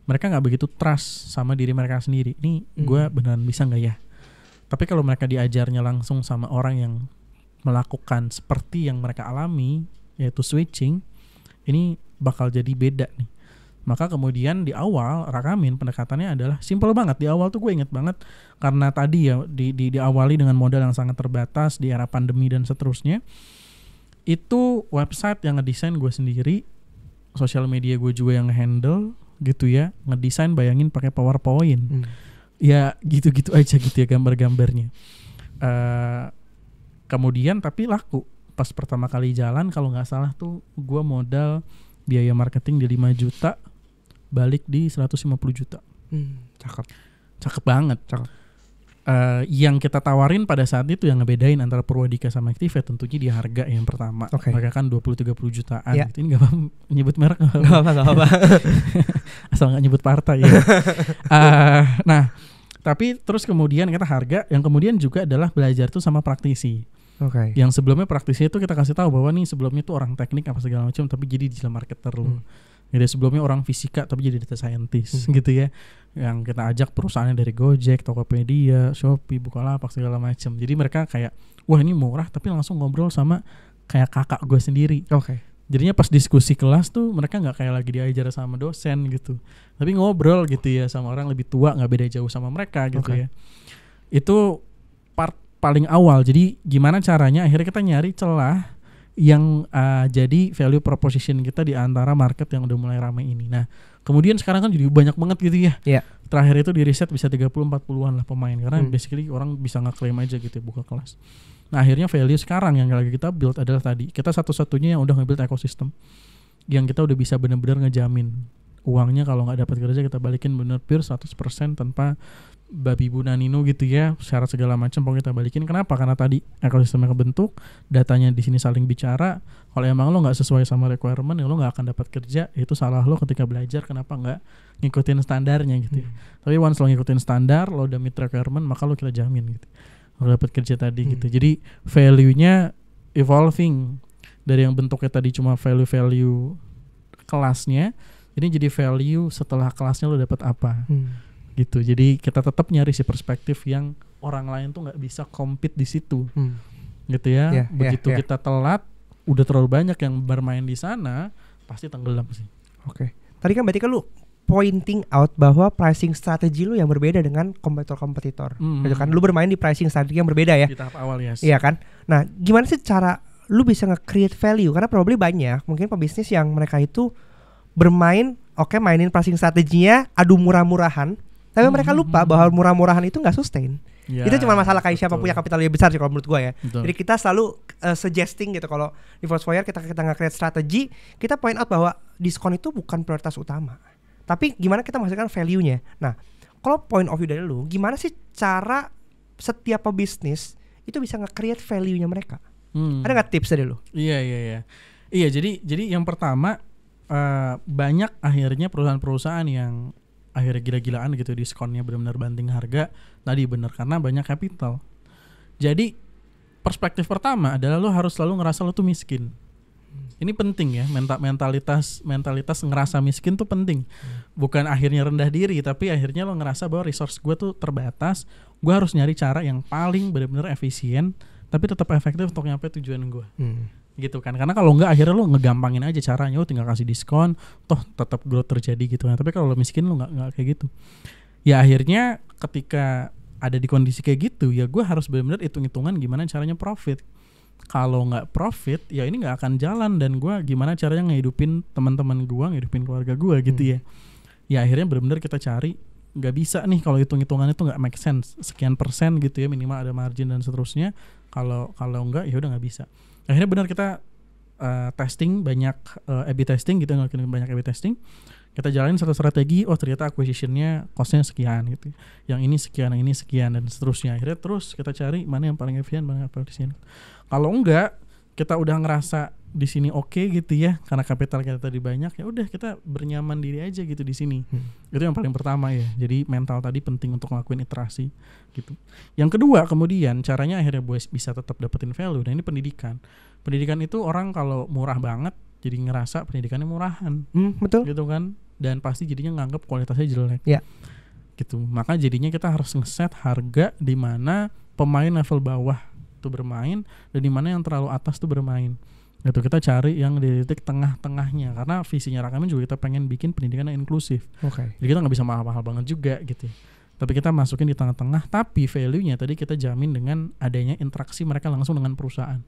mereka nggak begitu trust sama diri mereka sendiri. Ini gue beneran bisa nggak ya? Tapi kalau mereka diajarnya langsung sama orang yang melakukan seperti yang mereka alami, yaitu switching, ini bakal jadi beda nih. Maka kemudian di awal Rakamin pendekatannya adalah simple banget. Di awal tuh gue inget banget, karena tadi ya diawali dengan modal yang sangat terbatas di era pandemi dan seterusnya. Itu website yang ngedesain gue sendiri, sosial media gue juga yang handle gitu ya, ngedesain bayangin pakai PowerPoint. Ya gitu-gitu aja gitu ya gambar-gambarnya. Kemudian tapi laku. Pas pertama kali jalan kalau nggak salah tuh gue modal biaya marketing di 5 juta, balik di 150 juta. Cakep banget. Yang kita tawarin pada saat itu yang ngebedain antara Purwadika sama Activate tentunya di harga yang pertama. Mereka kan 20-30 jutaan gitu. Ini gak apa nyebut merek, gak apa. Asal gak nyebut partai ya. Nah tapi terus kemudian kita harga, yang kemudian juga adalah belajar tuh sama praktisi. Yang sebelumnya praktisi itu kita kasih tahu bahwa nih sebelumnya tuh orang teknik apa segala macam, tapi jadi digital marketer lu. Jadi sebelumnya orang fisika tapi jadi data scientist gitu ya. Yang kita ajak perusahaannya dari Gojek, Tokopedia, Shopee, Bukalapak segala macam. Jadi mereka kayak wah ini murah, tapi langsung ngobrol sama kayak kakak gue sendiri. Jadinya pas diskusi kelas tuh mereka nggak kayak lagi diajar sama dosen gitu, tapi ngobrol gitu ya sama orang lebih tua, nggak beda jauh sama mereka gitu ya. Itu part paling awal. Jadi gimana caranya akhirnya kita nyari celah yang jadi value proposition kita di antara market yang udah mulai ramai ini. Nah kemudian sekarang kan jadi banyak banget gitu ya. Terakhir itu di riset bisa 30-40an lah pemain, karena basically orang bisa ngeklaim aja gitu ya, buka kelas. Nah akhirnya value sekarang yang lagi kita build adalah tadi, kita satu-satunya yang udah nge-build ekosistem yang kita udah bisa benar-benar ngejamin uangnya kalau nggak dapat kerja kita balikin bener pure 100% tanpa babi bu nanino gitu ya, syarat segala macam pokoknya kita balikin. Kenapa? Karena tadi ekosistemnya kebentuk, datanya di sini saling bicara. Kalau emang lo nggak sesuai sama requirement ya lo nggak akan dapat kerja, itu salah lo ketika belajar kenapa nggak ngikutin standarnya gitu ya. Tapi once lo ngikutin standar, lo udah meet requirement, maka lo kita jamin gitu lo dapat kerja tadi gitu. Jadi value-nya evolving dari yang bentuknya tadi cuma value kelasnya, ini jadi value setelah kelasnya lo dapat apa. Gitu. Jadi kita tetap nyari si perspektif yang orang lain tuh nggak bisa compete di situ, gitu ya. Begitu kita telat, udah terlalu banyak yang bermain di sana, pasti tenggelam sih. Tadi kan berarti kan lu pointing out bahwa pricing strategi lu yang berbeda dengan kompetitor, gitu kan? Lu bermain di pricing strategi yang berbeda ya. Di tahap awal ya. Iya kan. Nah, gimana sih cara lu bisa nge-create value? Karena probably banyak mungkin pebisnis yang mereka itu bermain, mainin pricing strateginya, adu murah-murahan. Tapi mereka lupa bahwa murah-murahan itu nggak sustain. Itu cuma masalah kayak siapa punya kapital lebih besar sih kalau menurut gue ya. Jadi kita selalu suggesting gitu, kalau di Foursquare kita nge-create strategi, kita point out bahwa diskon itu bukan prioritas utama. Tapi gimana kita menghasilkan value-nya. Nah, kalau point of view dari lu, gimana sih cara setiap pebisnis itu bisa nge-create value-nya mereka? Ada nggak tips dari lu? Iya, jadi yang pertama banyak akhirnya perusahaan-perusahaan yang akhirnya gila-gilaan gitu, diskonnya benar-benar banting harga. Tadi benar karena banyak capital. Jadi perspektif pertama adalah lo harus selalu ngerasa lo tuh miskin. Ini penting ya, mentalitas ngerasa miskin tuh penting. Bukan akhirnya rendah diri, tapi akhirnya lo ngerasa bahwa resource gue tuh terbatas. Gue harus nyari cara yang paling benar-benar efisien, tapi tetap efektif untuk nyampe tujuan gue. Gitu kan, karena kalau enggak akhirnya lo ngegampangin aja caranya, lo tinggal kasih diskon, toh tetap growth terjadi gitu kan. Tapi kalau lo miskin lo nggak kayak gitu. Ya akhirnya ketika ada di kondisi kayak gitu, ya gue harus benar-benar hitung-hitungan gimana caranya profit. Kalau nggak profit, ya ini nggak akan jalan, dan gue gimana caranya ngehidupin teman-teman gue, ngehidupin keluarga gue gitu ya. Ya akhirnya benar-benar kita cari, nggak bisa nih kalau hitung-hitungannya tuh nggak make sense, sekian persen gitu ya minimal ada margin dan seterusnya. Kalau enggak ya udah nggak bisa. Akhirnya benar kita testing banyak A/B testing gitu, ngelakuin banyak A/B testing. Kita jalanin satu strategi, oh ternyata acquisitionnya costnya sekian gitu, yang ini sekian, yang ini sekian dan seterusnya. Akhirnya terus kita cari mana yang paling efisien, mana yang paling efisien. Kalau enggak, kita udah ngerasa di sini oke gitu ya, karena kapital kita tadi banyak, ya udah kita bernyaman diri aja gitu di sini. Itu yang paling pertama ya. Jadi mental tadi penting untuk ngelakuin iterasi gitu. Yang kedua kemudian caranya akhirnya bisa tetap dapetin value. Nah ini pendidikan. Pendidikan itu orang kalau murah banget jadi ngerasa pendidikannya murahan. Betul. Gitu kan. Dan pasti jadinya nganggap kualitasnya jelek. Ya. Gitu. Maka jadinya kita harus ngeset harga di mana pemain level bawah tuh bermain dan di mana yang terlalu atas tuh bermain. Gitu, kita cari yang di titik tengah-tengahnya, karena visinya Rakamin juga kita pengen bikin pendidikan yang inklusif. Jadi kita nggak bisa mahal-mahal banget juga gitu. Tapi kita masukin di tengah-tengah, tapi value-nya tadi kita jamin dengan adanya interaksi mereka langsung dengan perusahaan.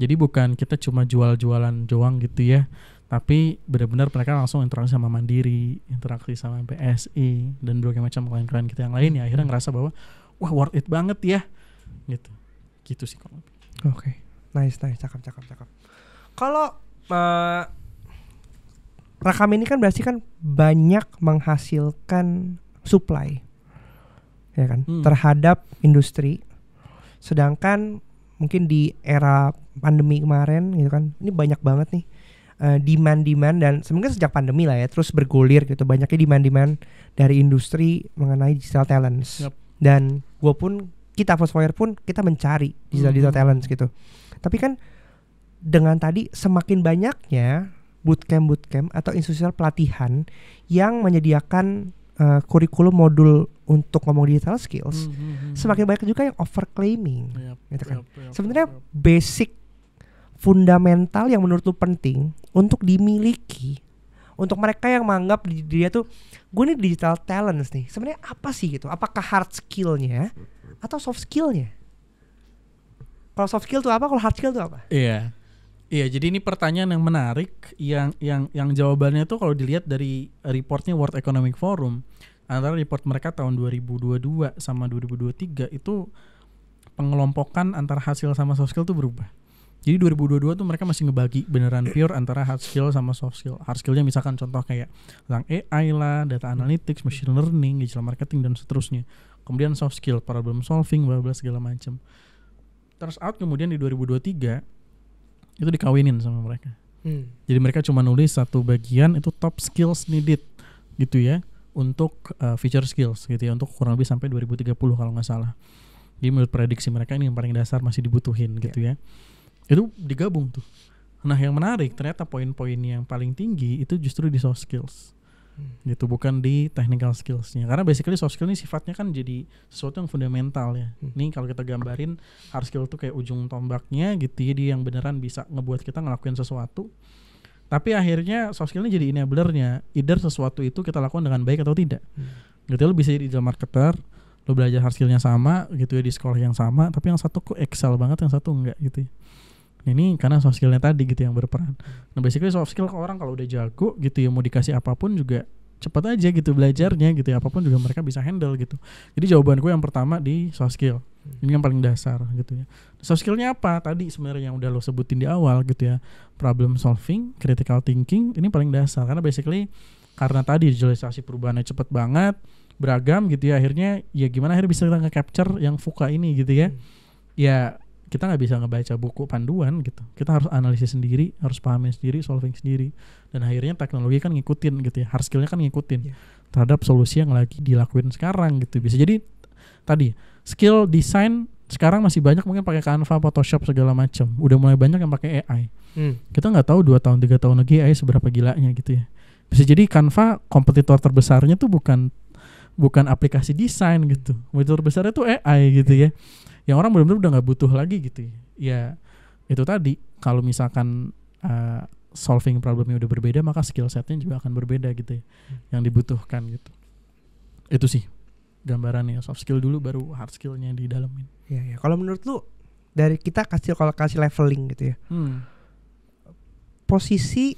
Jadi bukan kita cuma jual-jualan doang gitu ya, tapi benar-benar mereka langsung interaksi sama Mandiri, interaksi sama BSI dan berbagai macam klien-klien kita yang lain, ya akhirnya ngerasa bahwa wah worth it banget ya gitu sih kalau. Oke. Nice, cakep. Kalau Rakamin ini kan berarti kan banyak menghasilkan supply, ya kan, terhadap industri. Sedangkan mungkin di era pandemi kemarin gitu kan, ini banyak banget nih demand dan sebenarnya sejak pandemi lah ya, terus bergulir gitu, banyaknya demand dari industri mengenai digital talents. Dan kita Foursquare pun kita mencari digital talents gitu. Tapi kan dengan tadi semakin banyaknya bootcamp atau institusional pelatihan yang menyediakan kurikulum modul untuk ngomong digital skills, semakin banyak juga yang overclaiming, gitu kan. Sebenarnya basic fundamental yang menurut lu penting untuk dimiliki untuk mereka yang menganggap dia tuh gue nih digital talents nih, sebenarnya apa sih gitu? Apakah hard skillnya atau soft skillnya? Kalau soft skill tuh apa? Kalau hard skill tuh apa? Iya, jadi ini pertanyaan yang menarik, yang jawabannya tuh kalau dilihat dari reportnya World Economic Forum, antara report mereka tahun 2022 sama 2023 itu pengelompokan antara hard skill sama soft skill tuh berubah. Jadi 2022 tuh mereka masih ngebagi beneran pure antara hard skill sama soft skill. Hard skillnya misalkan contoh kayak tentang AI lah, data analytics, machine learning, digital marketing dan seterusnya. Kemudian soft skill, problem solving, bla bla segala macam. Turns out kemudian di 2023 itu dikawinin sama mereka. Jadi mereka cuma nulis satu bagian itu top skills needed gitu ya, untuk feature skills gitu ya, untuk kurang lebih sampai 2030 kalau nggak salah. Jadi menurut prediksi mereka ini yang paling dasar masih dibutuhin gitu ya. Itu digabung tuh. Nah yang menarik ternyata poin-poin yang paling tinggi itu justru di soft skills. Gitu, bukan di technical skillsnya, karena basically soft skill ini sifatnya kan jadi sesuatu yang fundamental ya. Nih kalau kita gambarin hard skill tuh kayak ujung tombaknya gitu ya, dia yang beneran bisa ngebuat kita ngelakuin sesuatu. Tapi akhirnya soft skill ini jadi enablernya, either sesuatu itu kita lakukan dengan baik atau tidak. Gitu ya, lo bisa jadi digital marketer, lo belajar hard skillnya sama gitu ya di sekolah yang sama, tapi yang satu kok excel banget, yang satu enggak gitu ya. Ini karena soft skillnya tadi gitu yang berperan. Nah basically soft skill orang kalau udah jago gitu ya, mau dikasih apapun juga cepat aja gitu belajarnya gitu ya, apapun juga mereka bisa handle gitu. Jadi jawaban gue yang pertama di soft skill. Ini yang paling dasar gitu ya. Soft skillnya apa? Tadi sebenarnya yang udah lo sebutin di awal gitu ya. Problem solving, critical thinking, ini paling dasar. Karena basically karena tadi digitalisasi perubahannya cepat banget, beragam gitu ya, akhirnya ya gimana akhirnya bisa kita nge-capture yang VUCA ini gitu ya. Ya kita nggak bisa ngebaca buku panduan gitu, kita harus analisis sendiri, harus pahami sendiri, solving sendiri, dan akhirnya teknologi kan ngikutin gitu ya, hard skillnya kan ngikutin terhadap solusi yang lagi dilakuin sekarang gitu. Bisa jadi tadi skill desain sekarang masih banyak mungkin pakai Canva, Photoshop segala macam, udah mulai banyak yang pakai AI. Kita nggak tahu 2 tahun 3 tahun lagi AI seberapa gilanya gitu ya. Bisa jadi Canva kompetitor terbesarnya tuh bukan aplikasi desain gitu, kompetitor terbesarnya tuh AI gitu ya, yang orang benar-benar udah nggak butuh lagi gitu ya. Itu tadi kalau misalkan solving problemnya udah berbeda, maka skill setnya juga akan berbeda gitu ya, yang dibutuhkan gitu. Itu sih gambarannya, soft skill dulu baru hard skillnya di dalamin. Ya. Kalau menurut lu dari kita kasih leveling gitu ya, posisi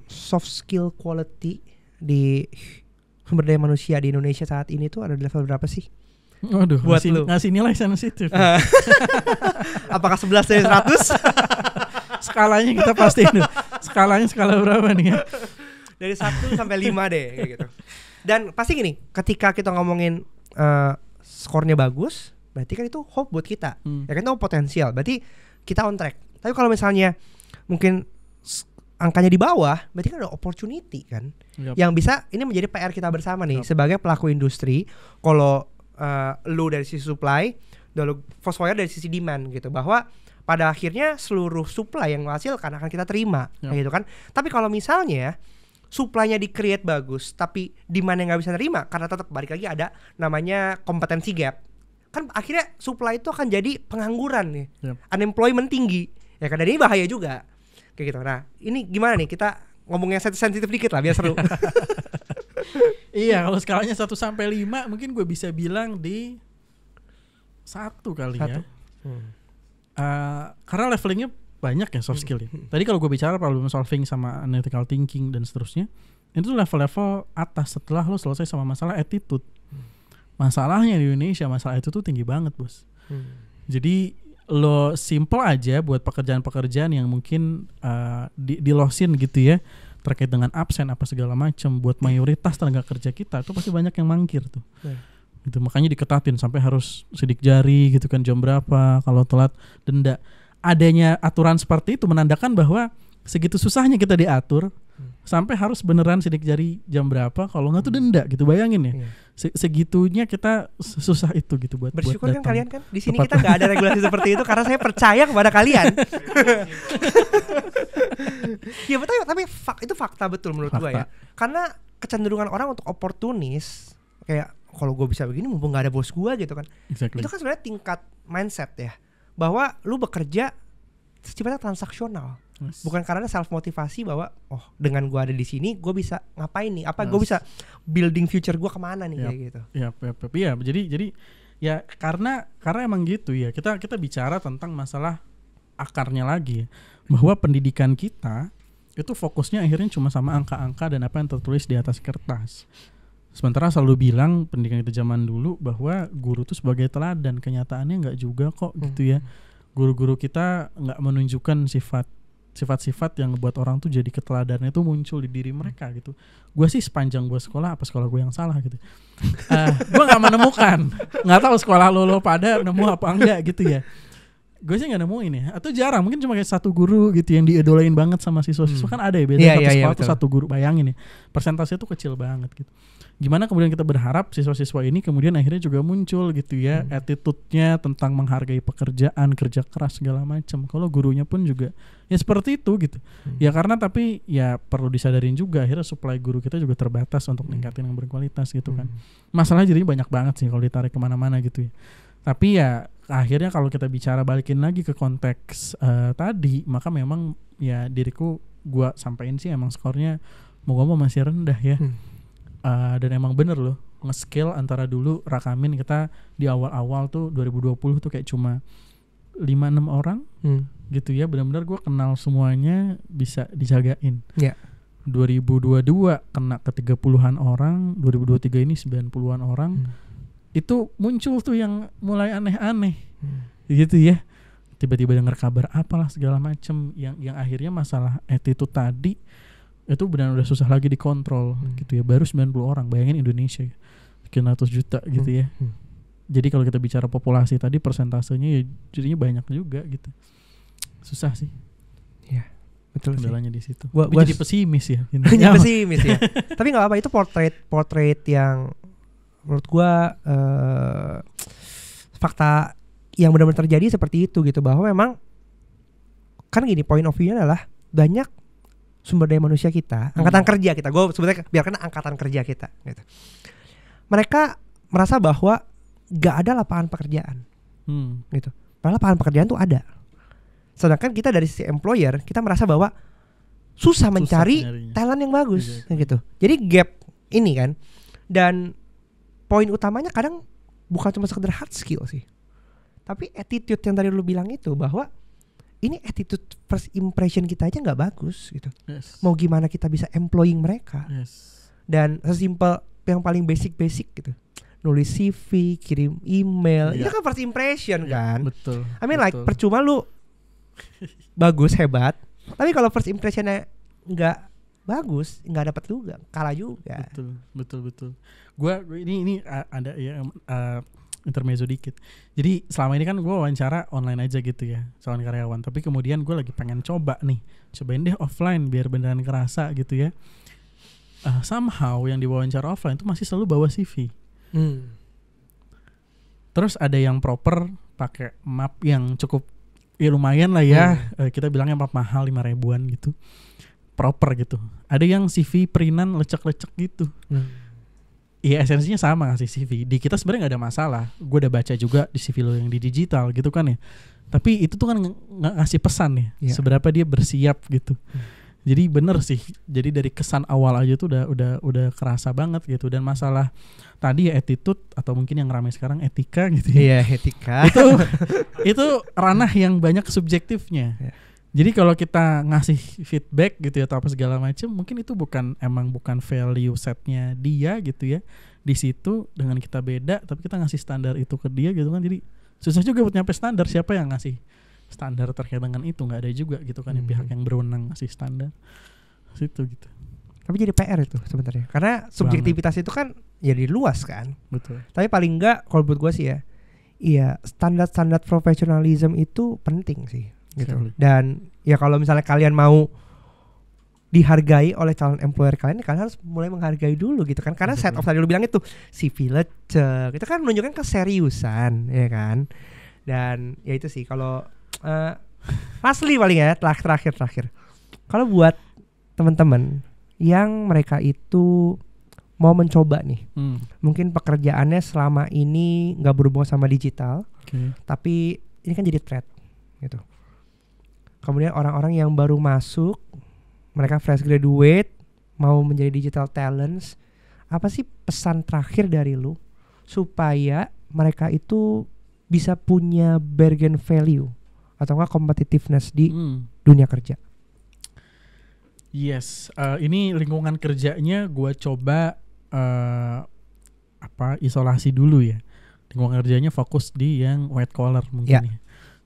soft skill quality di sumber daya manusia di Indonesia saat ini tuh ada di level berapa sih? Waduh, ngasih nilai sensitif. Apakah 11 dari 100? Skalanya kita pastiin. Skala berapa nih ya? Dari 1 sampai 5 deh kayak gitu. Dan pasti gini, ketika kita ngomongin skornya bagus, berarti kan itu hope buat kita. Ya kan itu potensial, berarti kita on track. Tapi kalau misalnya mungkin angkanya di bawah, berarti kan ada opportunity kan. Yang bisa ini menjadi PR kita bersama nih sebagai pelaku industri. Kalau lu dari sisi supply, lalu Foursquare dari sisi demand gitu, bahwa pada akhirnya seluruh supply yang menghasilkan akan kita terima kayak gitu kan. Tapi kalau misalnya supply-nya di-create bagus tapi demand-nya nggak bisa nerima, karena tetap balik lagi ada namanya kompetensi gap, kan akhirnya supply itu akan jadi pengangguran nih, unemployment tinggi ya kan, dan ini bahaya juga kayak gitu. Nah ini gimana nih, kita ngomongnya sensitif dikit lah biar seru. Iya, kalau skalanya 1 sampai 5 mungkin gue bisa bilang di 1 kali ya. Karena levelingnya banyak ya soft skill ya. Tadi kalau gue bicara problem solving sama analytical thinking dan seterusnya, itu level-level atas setelah lo selesai sama masalah attitude. Masalahnya di Indonesia masalah itu tuh tinggi banget bos. Jadi lo simple aja buat pekerjaan-pekerjaan yang mungkin dilosin gitu ya, terkait dengan absen apa segala macam, buat mayoritas tenaga kerja kita itu pasti banyak yang mangkir tuh. Gitu, makanya diketatin sampai harus sidik jari gitu kan, jam berapa, kalau telat denda. Adanya aturan seperti itu menandakan bahwa segitu susahnya kita diatur sampai harus beneran sidik jari jam berapa, kalau nggak tuh denda gitu. Bayangin ya, segitunya kita susah itu gitu buat bersyukur buat kan kalian kan di sini kita nggak ada regulasi seperti itu karena saya percaya kepada kalian. Ya betul, tapi itu fakta betul menurut gue ya, karena kecenderungan orang untuk oportunis, kayak kalau gue bisa begini mumpung nggak ada bos gue gitu kan. Itu kan sebenarnya tingkat mindset ya, bahwa lu bekerja sifatnya transaksional. Bukan karena self motivasi bahwa dengan gue ada di sini gue bisa ngapain nih, apa gue bisa building future gue kemana nih kayak gitu. Iya, jadi ya karena emang gitu ya, kita bicara tentang masalah akarnya lagi ya, bahwa pendidikan kita itu fokusnya akhirnya cuma sama angka-angka dan apa yang tertulis di atas kertas. Sementara selalu bilang pendidikan kita zaman dulu bahwa guru itu sebagai teladan, kenyataannya nggak juga kok gitu ya. Guru-guru kita nggak menunjukkan sifat-sifat yang buat orang tuh jadi keteladannya tuh muncul di diri mereka gitu. Gue sih sepanjang gue sekolah, apa sekolah gue yang salah gitu, gue nggak menemukan. Nggak tahu sekolah lo pada nemu apa enggak gitu ya. Gue sih nggak nemuin ya, atau jarang, mungkin cuma kayak 1 guru gitu yang diidolain banget sama siswa-siswa. Kan ada ya biasanya satu sekolah tuh 1 guru, bayangin ya, persentase tuh kecil banget gitu. Gimana kemudian kita berharap siswa-siswa ini kemudian akhirnya juga muncul gitu ya, attitude-nya tentang menghargai pekerjaan, kerja keras segala macam. Kalau gurunya pun juga ya seperti itu gitu. Ya karena tapi ya perlu disadarin juga akhirnya supply guru kita juga terbatas untuk meningkatin yang berkualitas gitu kan. Masalahnya jadi banyak banget sih kalau ditarik kemana-mana gitu ya. Tapi ya akhirnya kalau kita bicara balikin lagi ke konteks tadi, maka memang ya diriku gua sampaikan sih emang skornya mau masih rendah ya. Dan emang bener loh, nge-scale antara dulu Rakamin kita di awal-awal tuh 2020 tuh kayak cuma 5-6 orang gitu ya, benar-benar gue kenal semuanya, bisa dijagain. 2022 kena ke 30-an orang, 2023 ini 90-an orang. Itu muncul tuh yang mulai aneh-aneh gitu ya, tiba-tiba dengar kabar apalah segala macem, yang akhirnya masalah attitude tadi itu benar udah susah lagi dikontrol gitu ya. Baru 90 orang, bayangin Indonesia sekian ratus juta gitu ya. Jadi kalau kita bicara populasi tadi persentasenya ya jadinya banyak juga gitu. Susah sih. Iya. Betul sih. Kendalanya di situ. Gua jadi pesimis ya. Jadi pesimis ya. Tapi enggak apa-apa, itu portrait yang menurut gua fakta yang benar-benar terjadi seperti itu gitu, bahwa memang kan gini, point of view-nya adalah banyak sumber daya manusia kita, angkatan kerja kita. Gue sebenarnya biarkan angkatan kerja kita gitu. Mereka merasa bahwa gak ada lapangan pekerjaan gitu. Padahal lapangan pekerjaan tuh ada. Sedangkan kita dari sisi employer, kita merasa bahwa susah mencari talent yang bagus gitu. Jadi gap ini kan. Dan poin utamanya kadang bukan cuma sekedar hard skill sih, tapi attitude yang tadi lu bilang itu, bahwa ini attitude first impression kita aja nggak bagus gitu. Mau gimana kita bisa employing mereka? Dan sesimpel yang paling basic gitu, nulis CV, kirim email, itu kan first impression kan. Betul. I mean like percuma lu bagus hebat, tapi kalau first impressionnya nggak bagus, nggak dapat juga, kalah juga. Betul. Gua ini ada ya intermezzo dikit. Jadi selama ini kan gue wawancara online aja gitu ya, calon karyawan. Tapi kemudian gue lagi pengen cobain deh offline biar beneran kerasa gitu ya. Somehow yang diwawancara offline itu masih selalu bawa CV. Terus ada yang proper pakai map yang cukup ya lumayan lah ya. Kita bilangnya map mahal 5.000-an gitu. Proper gitu. Ada yang CV printan lecek-lecek gitu. Iya, esensinya sama ngasih CV. Di kita sebenarnya nggak ada masalah. Gue udah baca juga di CV lo yang di digital gitu kan ya. Tapi itu tuh kan ngasih pesan ya, seberapa dia bersiap gitu. Jadi bener sih. Jadi dari kesan awal aja tuh udah kerasa banget gitu. Dan masalah tadi ya attitude atau mungkin yang ramai sekarang etika gitu Iya, ya. etika. itu ranah yang banyak subjektifnya. Jadi kalau kita ngasih feedback gitu ya atau apa segala macam, mungkin itu bukan value setnya dia gitu ya. Di situ dengan kita beda, tapi kita ngasih standar itu ke dia gitu kan. Jadi susah juga buat nyampe standar. Siapa yang ngasih standar terkait dengan itu? Nggak ada juga gitu kan pihak yang berwenang ngasih standar. Situ gitu. Tapi jadi PR itu sebenarnya. Karena subjektivitas itu kan jadi luas kan. Betul. Tapi paling enggak kalau buat gue sih ya, iya standar profesionalism itu penting sih. Gitu. Dan ya kalau misalnya kalian mau dihargai oleh calon employer kalian harus mulai menghargai dulu gitu kan. Karena set of tadi lu bilang itu CV lecek, itu kan menunjukkan keseriusan ya kan. Dan ya itu sih kalau lastly paling ya terakhir. Kalau buat teman-teman yang mereka itu mau mencoba nih, mungkin pekerjaannya selama ini nggak berhubungan sama digital, tapi ini kan jadi threat gitu. Kemudian orang-orang yang baru masuk, mereka fresh graduate, mau menjadi digital talents, apa sih pesan terakhir dari lu supaya mereka itu bisa punya bargain value atau enggak competitiveness di dunia kerja? Yes, ini lingkungan kerjanya gue coba isolasi dulu ya. Lingkungan kerjanya fokus di yang white collar mungkin ya.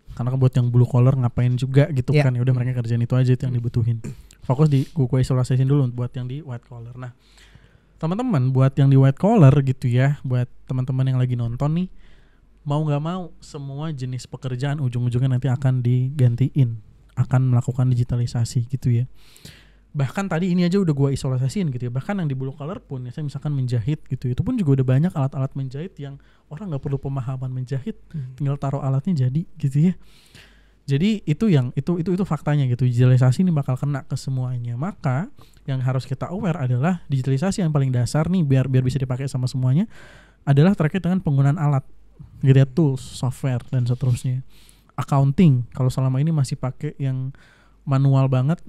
Karena buat yang blue collar ngapain juga gitu kan, ya udah mereka kerjain itu aja, itu yang dibutuhin. Fokus di gue isolasiin dulu buat yang di white collar. Nah, teman-teman buat yang di white collar gitu ya, buat teman-teman yang lagi nonton nih, mau nggak mau semua jenis pekerjaan ujung-ujungnya nanti akan digantiin, akan melakukan digitalisasi gitu ya. Bahkan tadi ini aja udah gue isolasiin gitu ya. Bahkan yang di blue collar pun ya, saya misalkan menjahit gitu, itu pun juga udah banyak alat-alat menjahit yang orang nggak perlu pemahaman menjahit, tinggal taruh alatnya jadi gitu ya. Jadi itu faktanya gitu. Digitalisasi ini bakal kena ke semuanya. Maka yang harus kita aware adalah digitalisasi yang paling dasar nih biar bisa dipakai sama semuanya adalah terkait dengan penggunaan alat gitu ya, tools, software dan seterusnya. Accounting kalau selama ini masih pakai yang manual banget,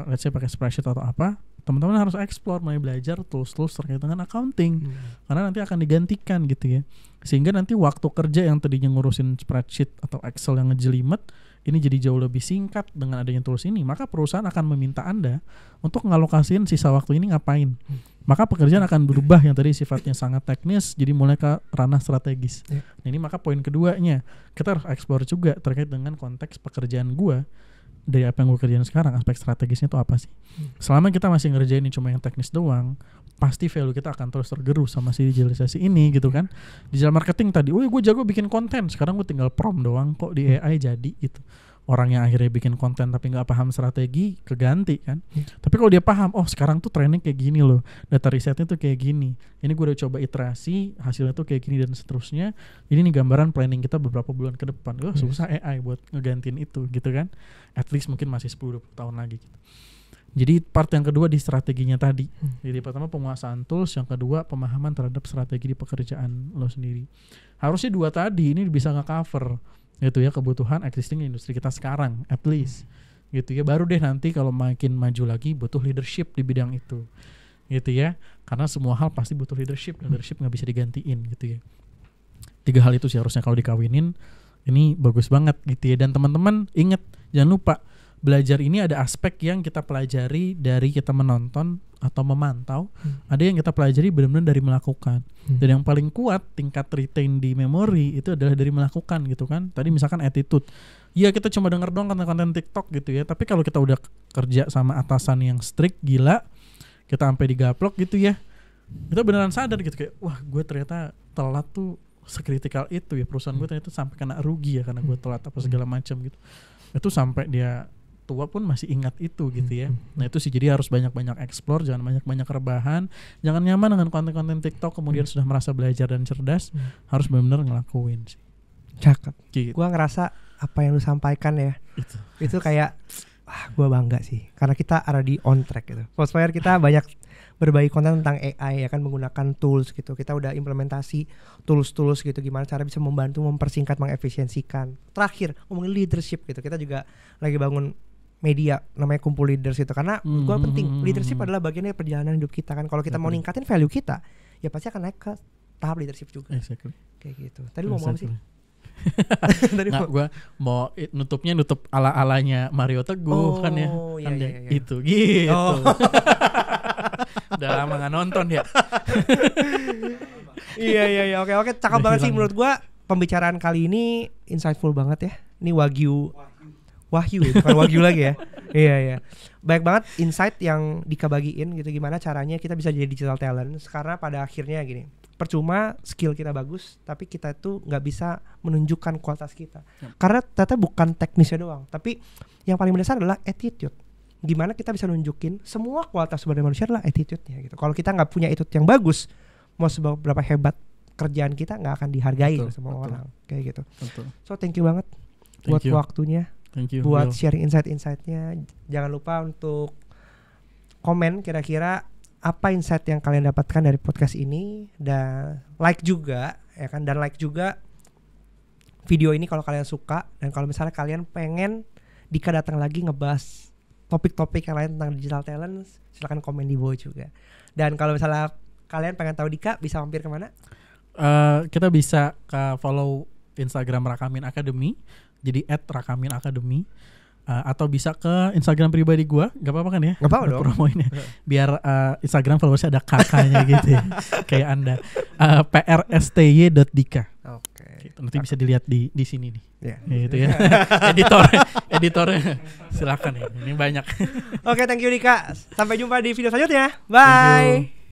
let's say pakai spreadsheet atau apa, teman-teman harus explore, mulai belajar tools terkait dengan accounting, karena nanti akan digantikan gitu ya, sehingga nanti waktu kerja yang tadinya ngurusin spreadsheet atau Excel yang ngejelimet, ini jadi jauh lebih singkat dengan adanya tools ini. Maka perusahaan akan meminta Anda untuk ngalokasiin sisa waktu ini ngapain. Maka pekerjaan akan berubah yang tadi sifatnya sangat teknis jadi mulai ke ranah strategis. Nah, ini maka poin keduanya, kita harus explore juga terkait dengan konteks pekerjaan gua dari apa yang gue kerjain sekarang, aspek strategisnya itu apa sih? Selama kita masih ngerjain ini cuma yang teknis doang, pasti value kita akan terus tergerus sama si digitalisasi ini gitu kan. Digital marketing tadi, gue jago bikin konten, sekarang gue tinggal prompt doang kok di AI jadi gitu. Orang yang akhirnya bikin konten tapi nggak paham strategi keganti kan. Tapi kalau dia paham, oh sekarang tuh trennya kayak gini loh, data risetnya tuh kayak gini, ini gue udah coba iterasi, hasilnya tuh kayak gini dan seterusnya, ini nih gambaran planning kita beberapa bulan ke depan. Susah AI buat ngegantiin itu gitu kan. At least mungkin masih 10-20 tahun lagi gitu. Jadi part yang kedua di strateginya tadi. Jadi pertama penguasaan tools, yang kedua pemahaman terhadap strategi di pekerjaan lo sendiri. Harusnya dua tadi ini bisa nge-cover gitu ya kebutuhan existing industri kita sekarang at least gitu ya. Baru deh nanti kalau makin maju lagi butuh leadership di bidang itu gitu ya, karena semua hal pasti butuh leadership nggak bisa digantiin gitu ya. 3 hal itu sih harusnya kalau dikawinin ini bagus banget gitu ya. Dan teman-teman ingat, jangan lupa belajar ini ada aspek yang kita pelajari dari kita menonton atau memantau, ada yang kita pelajari benar-benar dari melakukan. Dan yang paling kuat tingkat retain di memori itu adalah dari melakukan gitu kan. Tadi misalkan attitude, iya kita cuma denger doang konten-konten TikTok gitu ya, tapi kalau kita udah kerja sama atasan yang strict gila, kita sampai digaplok gitu ya, kita beneran sadar gitu kayak, wah gue ternyata telat tuh sekritikal itu ya, perusahaan gue ternyata sampai kena rugi ya karena gue telat apa segala macam gitu. Itu sampai dia tua pun masih ingat itu gitu ya. Nah itu sih, jadi harus banyak-banyak explore, jangan banyak-banyak rebahan, jangan nyaman dengan konten-konten TikTok kemudian sudah merasa belajar dan cerdas, harus benar-benar ngelakuin sih. Cakep. Gitu. Gua ngerasa apa yang lu sampaikan ya, itu kayak gua bangga sih karena kita ada di on track gitu. Postfire kita banyak berbagi konten tentang AI ya kan, menggunakan tools gitu. Kita udah implementasi tools gitu, gimana cara bisa membantu mempersingkat, mengefisiensikan. Terakhir ngomongin leadership gitu, kita juga lagi bangun media namanya Kumpul Leaders itu, karena gue penting leadership adalah bagian dari perjalanan hidup kita kan. Kalau kita mau ningkatin value kita, ya pasti akan naik ke tahap leadership juga. Kayak gitu. Tadi lu ngomong apa sih? Nah, gue mau nutup ala-alanya Mario Teguh kan ya, kan iya. Itu gitu. Udah lama nggak nonton ya. Iya. Oke, cakep banget sih menurut gue. Pembicaraan kali ini insightful banget ya. Ini Wahyu ya, bukan Wagyu lagi ya. Iya. Baik banget insight yang Dika bagiin gitu, gimana caranya kita bisa jadi digital talent. Karena pada akhirnya gini, percuma skill kita bagus tapi kita tuh nggak bisa menunjukkan kualitas kita. Karena ternyata bukan teknisnya doang, tapi yang paling mendasar adalah attitude. Gimana kita bisa nunjukin semua kualitas sebagai manusia adalah attitude-nya gitu. Kalau kita nggak punya attitude yang bagus, mau seberapa hebat kerjaan kita nggak akan dihargai sama orang kayak gitu. So thank you banget buat waktunya. Thank you, buat sharing insight-insightnya. Jangan lupa untuk komen kira-kira apa insight yang kalian dapatkan dari podcast ini, dan like juga ya kan, dan like juga video ini kalau kalian suka. Dan kalau misalnya kalian pengen Dika datang lagi ngebahas topik-topik yang lain tentang digital talent, silakan komen di bawah juga. Dan kalau misalnya kalian pengen tahu Dika, bisa mampir kemana? Kita bisa ke follow Instagram Rakamin Academy, jadi @rakaminacademy, atau bisa ke Instagram pribadi gue, nggak apa-apa kan ya? Nggak apa-apa dong. Promoinnya biar Instagram followersnya ada kakaknya gitu ya, kayak anda. PRSTY.Dika. Oke. Gitu. Nanti bisa dilihat di sini nih. Ya. Gitu ya. Editornya silakan ya. Ini banyak. Oke, thank you Dika. Sampai jumpa di video selanjutnya. Bye.